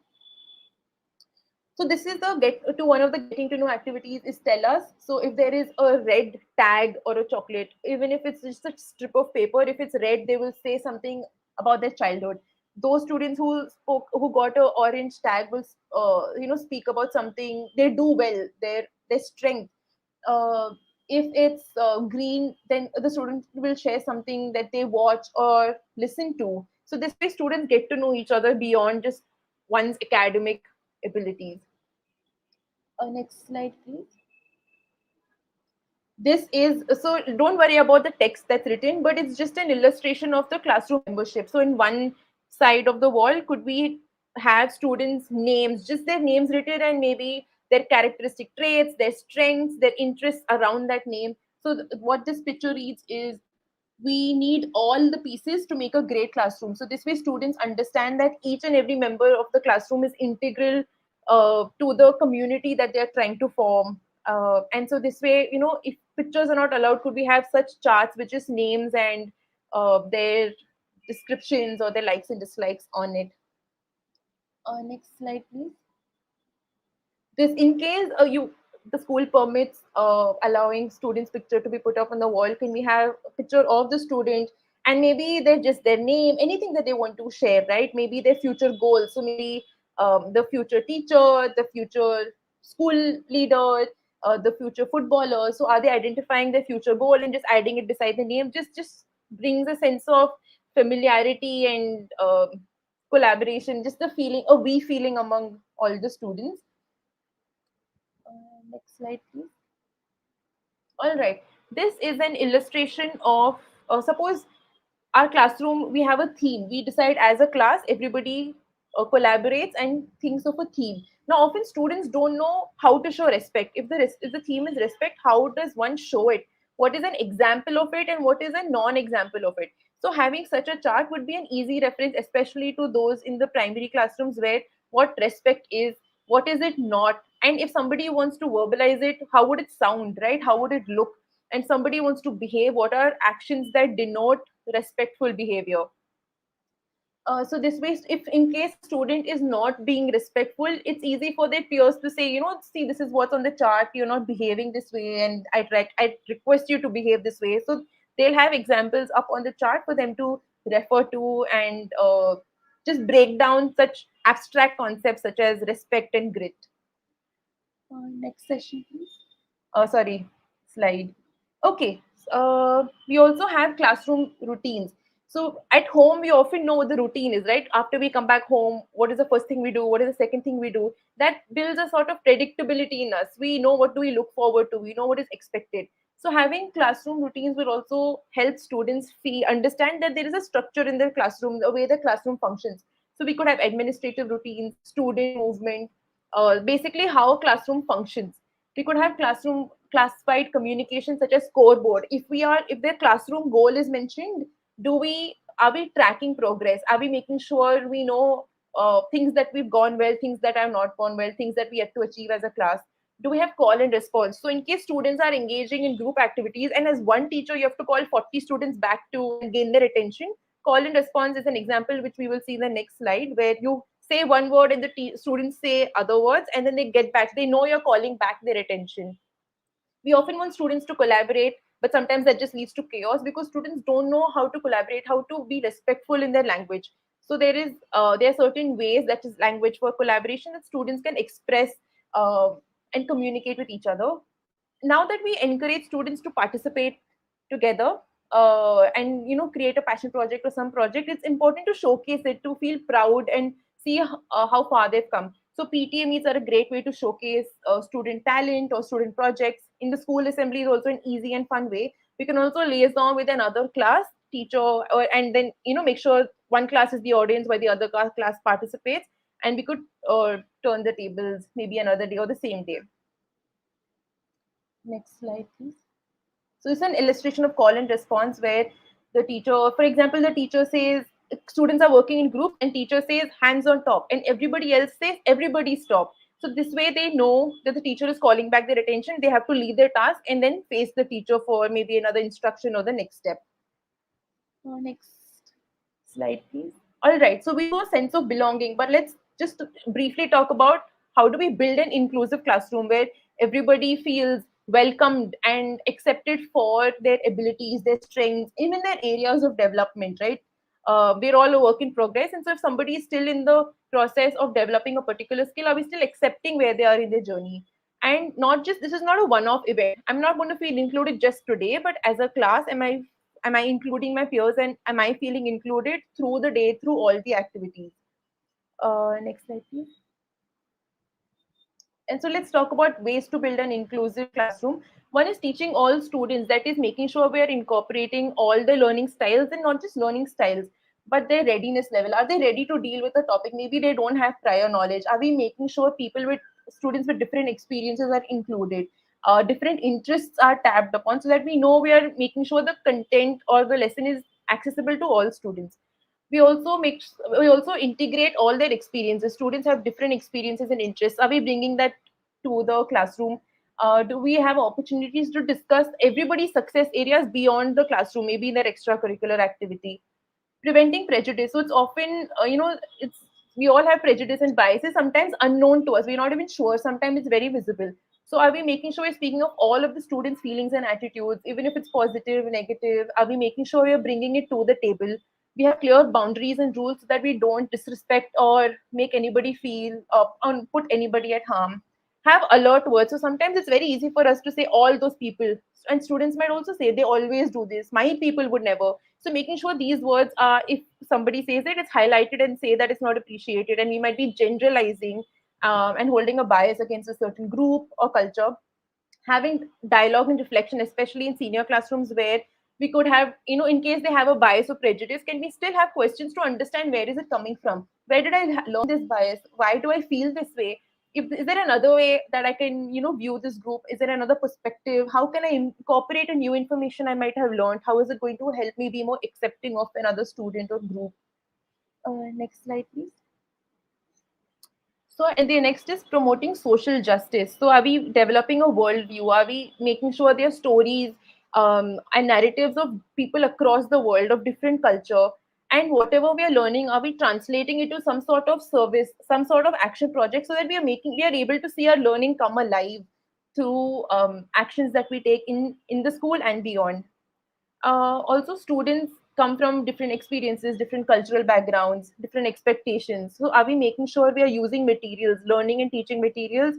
So this is the get to one of the getting to know activities is tell us. So if there is a red tag or a chocolate, even if it's just a strip of paper, if it's red, they will say something about their childhood. Those students who got a orange tag will speak about something they do well, their strength. Uh, if it's green, then the student will share something that they watch or listen to. So this way, students get to know each other beyond just one's academic abilities. Next slide, please. This is, so don't worry about the text that's written, but it's just an illustration of the classroom membership. So in one side of the wall, could we have students' names, just their names written, and maybe their characteristic traits, their strengths, their interests around that name? So what this picture reads is, we need all the pieces to make a great classroom. So this way students understand that each and every member of the classroom is integral to the community that they're trying to form. And so this way, if pictures are not allowed, could we have such charts with just names and their descriptions or their likes and dislikes on it? Next slide, please. This, in case the school permits allowing students' picture to be put up on the wall, can we have a picture of the student and maybe they're just their name, anything that they want to share, right? Maybe their future goals. So maybe the future teacher, the future school leader, the future footballer. So are they identifying their future goal and just adding it beside the name? Just brings a sense of familiarity and collaboration, just the feeling, a we feeling among all the students. Next slide, please. All right. This is an illustration of, suppose our classroom, we have a theme. We decide as a class, everybody collaborates and thinks of a theme. Now, often students don't know how to show respect. If the theme is respect, how does one show it? What is an example of it and what is a non-example of it? So having such a chart would be an easy reference, especially to those in the primary classrooms where what respect is, what is it not, and if somebody wants to verbalize it, how would it sound, right? How would it look? And somebody wants to behave, what are actions that denote respectful behavior? So this way, if in case student is not being respectful, it's easy for their peers to say, see, this is what's on the chart, you're not behaving this way, and I request you to behave this way. So they'll have examples up on the chart for them to refer to and just break down such abstract concepts such as respect and grit. Next session, please. Sorry, slide. Okay. We also have classroom routines. So at home, we often know what the routine is, right? After we come back home, what is the first thing we do? What is the second thing we do? That builds a sort of predictability in us. We know what do we look forward to. We know what is expected. So having classroom routines will also help students understand that there is a structure in their classroom, the way the classroom functions. So we could have administrative routines, student movement, basically how a classroom functions. We could have classroom classified communication such as scoreboard. If their classroom goal is mentioned, are we tracking progress? Are we making sure we know things that we've gone well, things that have not gone well, things that we have to achieve as a class? Do we have call and response? So in case students are engaging in group activities and as one teacher you have to call 40 students back to gain their attention, call and response is an example which we will see in the next slide, where you say one word and the students say other words and then they get back, they know you're calling back their attention. We often want students to collaborate, but sometimes that just leads to chaos because students don't know how to collaborate, how to be respectful in their language. So there are certain ways, that is language for collaboration, that students can express and communicate with each other. Now that we encourage students to participate together and create a passion project or some project, it's important to showcase it, to feel proud and see how far they've come. So PTA meets are a great way to showcase student talent or student projects. In the school assembly is also an easy and fun way. We can also liaison with another class teacher, and then make sure one class is the audience while the other class participates, and we could turn the tables maybe another day or the same day. Next slide, please. So it's an illustration of call and response where the teacher, for example, the teacher says, students are working in group and teacher says hands on top and everybody else says everybody stop. So this way they know that the teacher is calling back their attention. They have to leave their task and then face the teacher for maybe another instruction or the next step. Next slide, please. All right, so we know a sense of belonging, but let's just briefly talk about how do we build an inclusive classroom where everybody feels welcomed and accepted for their abilities, their strengths, even their areas of development, right? We're all a work in progress. And so if somebody is still in the process of developing a particular skill, are we still accepting where they are in their journey? And not just, this is not a one-off event. I'm not going to feel included just today, but as a class, am I including my peers and am I feeling included through the day, through all the activities? Next slide, please. And so let's talk about ways to build an inclusive classroom. One is teaching all students, that is making sure we are incorporating all the learning styles, and not just learning styles, but their readiness level. Are they ready to deal with the topic? Maybe they don't have prior knowledge. Are we making sure students with different experiences are included? Different interests are tapped upon so that we know we are making sure the content or the lesson is accessible to all students. We also integrate all their experiences. Students have different experiences and interests. Are we bringing that to the classroom? Do we have opportunities to discuss everybody's success areas beyond the classroom, maybe in their extracurricular activity? Preventing prejudice. So it's often, we all have prejudice and biases, sometimes unknown to us. We're not even sure. Sometimes it's very visible. So are we making sure we're speaking of all of the students' feelings and attitudes, even if it's positive, negative? Are we making sure we're bringing it to the table? We have clear boundaries and rules so that we don't disrespect or make anybody feel or put anybody at harm. Have alert words. So sometimes it's very easy for us to say all those people, and students might also say they always do this. My people would never. So making sure these words are, if somebody says it, it's highlighted and say that it's not appreciated, and we might be generalizing and holding a bias against a certain group or culture. Having dialogue and reflection, especially in senior classrooms where we could have, in case they have a bias or prejudice, can we still have questions to understand where is it coming from? Where did I learn this bias? Why do I feel this way? If is there another way that I can, view this group? Is there another perspective? How can I incorporate a new information I might have learned? How is it going to help me be more accepting of another student or group? Next slide, please. So, and the next is promoting social justice. So, are we developing a worldview? Are we making sure there are stories and narratives of people across the world of different culture? And whatever we are learning, are we translating it to some sort of service, some sort of action project, so that we are able to see our learning come alive through actions that we take in the school and beyond. Also, students come from different experiences, different cultural backgrounds, different expectations. So are we making sure we are using materials, learning and teaching materials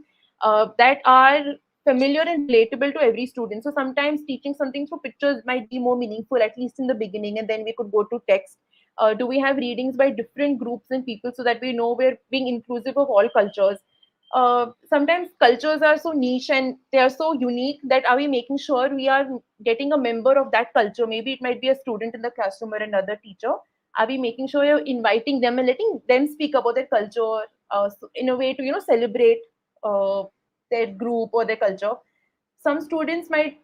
that are familiar and relatable to every student? So sometimes teaching something through pictures might be more meaningful, at least in the beginning, and then we could go to text. Do we have readings by different groups and people so that we know we're being inclusive of all cultures? Sometimes cultures are so niche and they are so unique, that are we making sure we are getting a member of that culture? Maybe it might be a student in the classroom or another teacher. Are we making sure you're inviting them and letting them speak about their culture in a way to celebrate their group or their culture? Some students might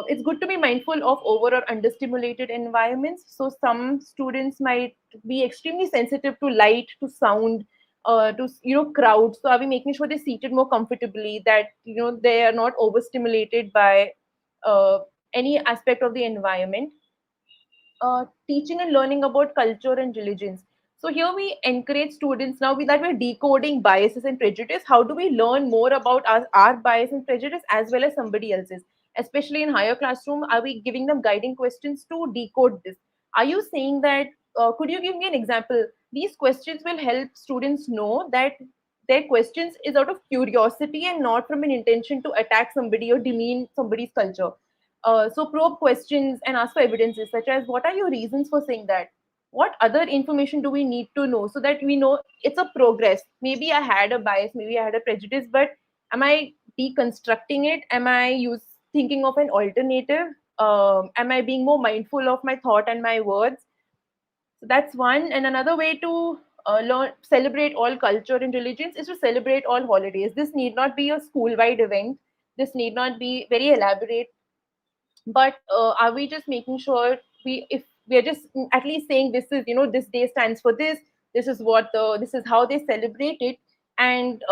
it's good to be mindful of over or understimulated environments. So some students might be extremely sensitive to light, to sound, to crowds. So are we making sure they're seated more comfortably, that they are not overstimulated by uh, any aspect of the environment? Teaching and learning about culture and religions. So here we encourage students, now that we're decoding biases and prejudice, how do we learn more about our bias and prejudice as well as somebody else's? Especially in higher classroom, are we giving them guiding questions to decode this? Are you saying that, could you give me an example? These questions will help students know that their questions is out of curiosity and not from an intention to attack somebody or demean somebody's culture. So probe questions and ask for evidences, such as, what are your reasons for saying that? What other information do we need to know, so that we know it's a progress? Maybe I had a bias, maybe I had a prejudice, but am I deconstructing it? Am I thinking of an alternative? Am I being more mindful of my thought and my words? So that's one. And another way to celebrate all culture and religions is to celebrate all holidays. This need not be a school-wide event. This need not be very elaborate, but are we just making sure, if we are just at least saying, this is, this day stands for this, this is how they celebrate it, and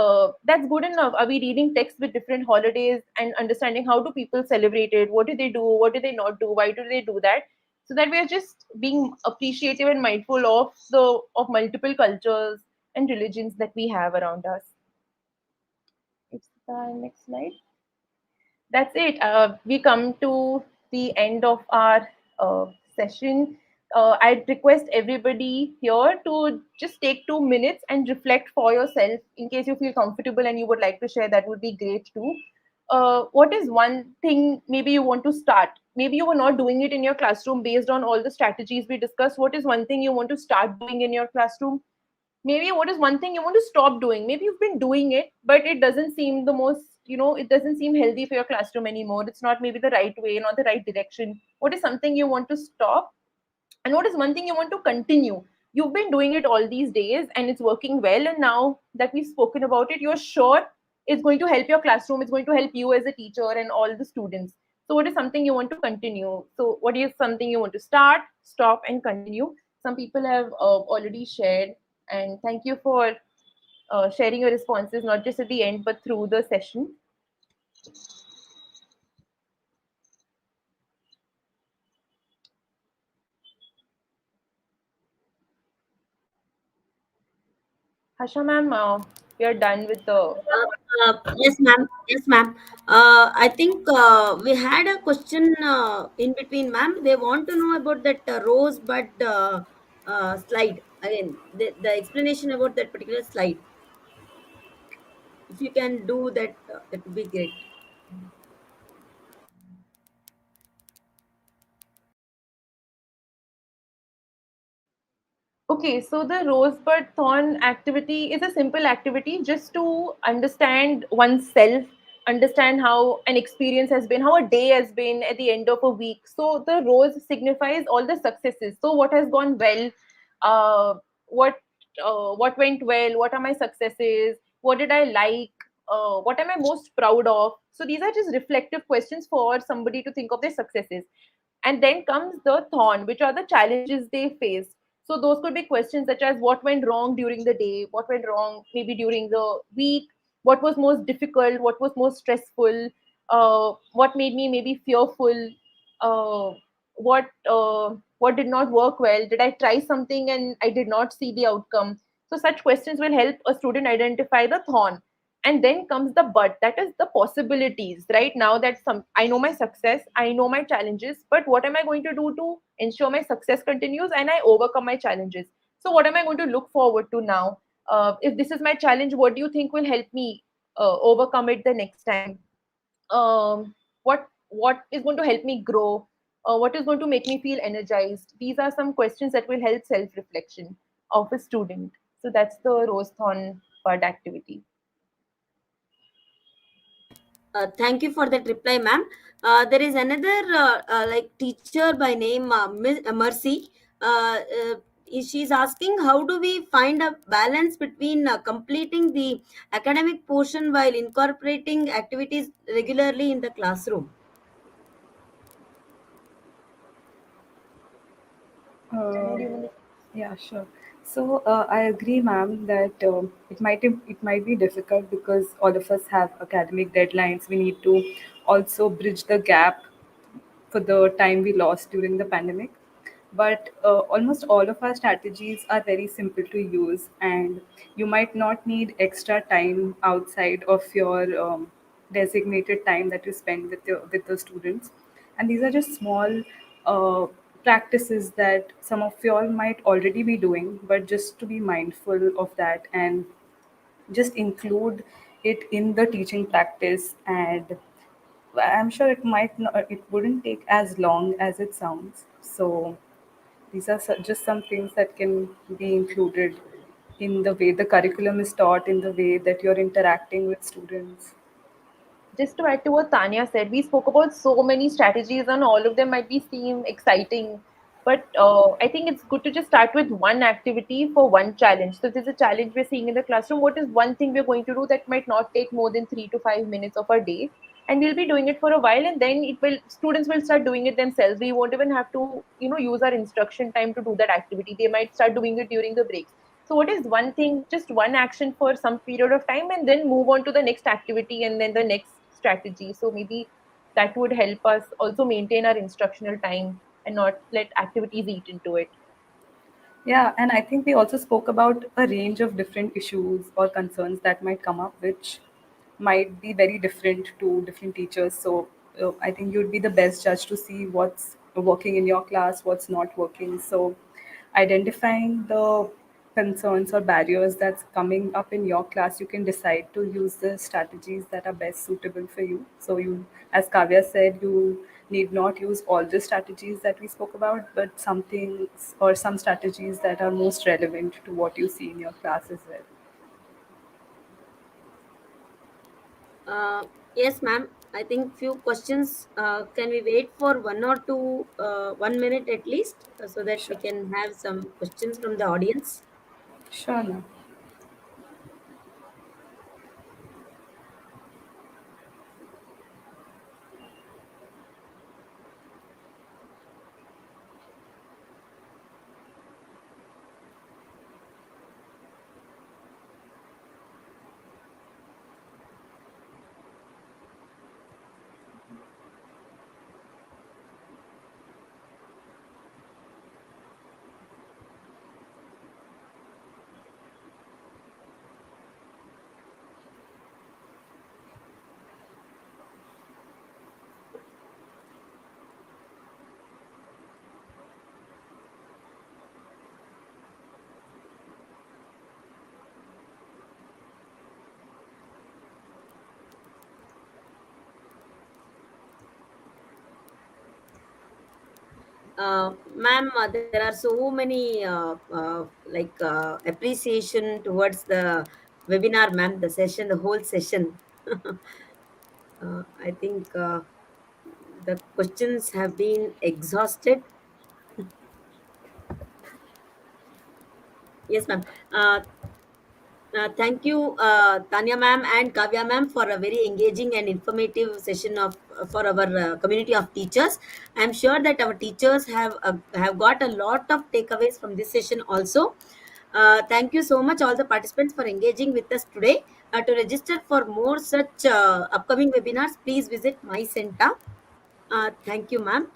that's good enough? Are we reading text with different holidays and understanding how do people celebrate it? What do they do? What do they not do? Why do they do that? So that we are just being appreciative and mindful of multiple cultures and religions that we have around us. It's the next slide. That's it. We come to the end of our session. I'd request everybody here to just take 2 minutes and reflect for yourself. In case you feel comfortable and you would like to share, that would be great too. What is one thing maybe you want to start? Maybe you were not doing it in your classroom based on all the strategies we discussed. What is one thing you want to start doing in your classroom? Maybe what is one thing you want to stop doing? Maybe you've been doing it, but it doesn't seem the most, it doesn't seem healthy for your classroom anymore. It's not maybe the right way, not the right direction. What is something you want to stop? And what is one thing you want to continue? You've been doing it all these days and it's working well, and now that we've spoken about it, you're sure it's going to help your classroom, it's going to help you as a teacher and all the students. So what is something you want to continue? So what is something you want to start, stop, and continue? Some people have already shared, and thank you for sharing your responses, not just at the end but through the session. Hasha ma'am, We are done with the. Yes, ma'am. Yes, ma'am. I think we had a question in between, ma'am. They want to know about that rosebud slide. Again, the explanation about that particular slide. If you can do that, that would be great. Okay, so the rosebud thorn activity is a simple activity just to understand oneself, understand how an experience has been, how a day has been at the end of a week. So the rose signifies all the successes. So what has gone well, uh, what what went well, what are my successes, what did I like, what am I most proud of. So these are just reflective questions for somebody to think of their successes. And then comes the thorn, which are the challenges they faced. So those could be questions such as what went wrong during the day, what went wrong maybe during the week, what was most difficult, what was most stressful, what made me maybe fearful, uh, what did not work well, did I try something and I did not see the outcome. So such questions will help a student identify the thorn. And then comes the but, that is the possibilities. Right now that some, I know my success, I know my challenges, but what am I going to do to ensure my success continues and I overcome my challenges. So what am I going to look forward to now? If this is my challenge, what do you think will help me overcome it the next time? What is going to help me grow? What is going to make me feel energized? These are some questions that will help self reflection of a student. So that's the rose thorn bud activity. Thank you for that reply, ma'am. There is another like teacher by name Miss Mercy. She's asking how do we find a balance between completing the academic portion while incorporating activities regularly in the classroom. Tanya, Uh, do you want to? yeah, sure. So I agree, ma'am, that it might be difficult because all of us have academic deadlines. We need to also bridge the gap for the time we lost during the pandemic. But almost all of our strategies are very simple to use, and you might not need extra time outside of your designated time that you spend with the students. And these are just small practices that some of you all might already be doing, but just to be mindful of that and just include it in the teaching practice. And I'm sure it wouldn't take as long as it sounds. So these are just some things that can be included in the way the curriculum is taught, in the way that you're interacting with students. Just to add to what Tanya said, we spoke about so many strategies, and all of them might be seem exciting. But I think it's good to just start with one activity for one challenge. So, if there's a challenge we're seeing in the classroom, what is one thing we're going to do that might not take more than 3 to 5 minutes of our day? And we'll be doing it for a while, and then it will students will start doing it themselves. We won't even have to, use our instruction time to do that activity. They might start doing it during the breaks. So, what is one thing, just one action for some period of time, and then move on to the next activity and then the next strategy? So, maybe that would help us also maintain our instructional time and not let activities eat into it. Yeah, and I think we also spoke about a range of different issues or concerns that might come up, which might be very different to different teachers. So I think you'd be the best judge to see what's working in your class, what's not working. So identifying the concerns or barriers that's coming up in your class, you can decide to use the strategies that are best suitable for you. So you, as Kavya said, you need not use all the strategies that we spoke about, but some things or some strategies that are most relevant to what you see in your class as well. Uh, yes, ma'am. I think few questions. Can we wait for 1 or 2, 1 minute at least, so that we Sure. can have some questions from the audience? Sure, ma'am. Ma'am, there are so many appreciation towards the webinar, ma'am, the session, the whole session. I think the questions have been exhausted. Yes, ma'am. Uh, thank you, Tanya ma'am and Kavya ma'am, for a very engaging and informative session of for our community of teachers. I'm sure that our teachers have got a lot of takeaways from this session also. Thank you so much, all the participants, for engaging with us today. To register for more such upcoming webinars, please visit my center. Thank you, ma'am.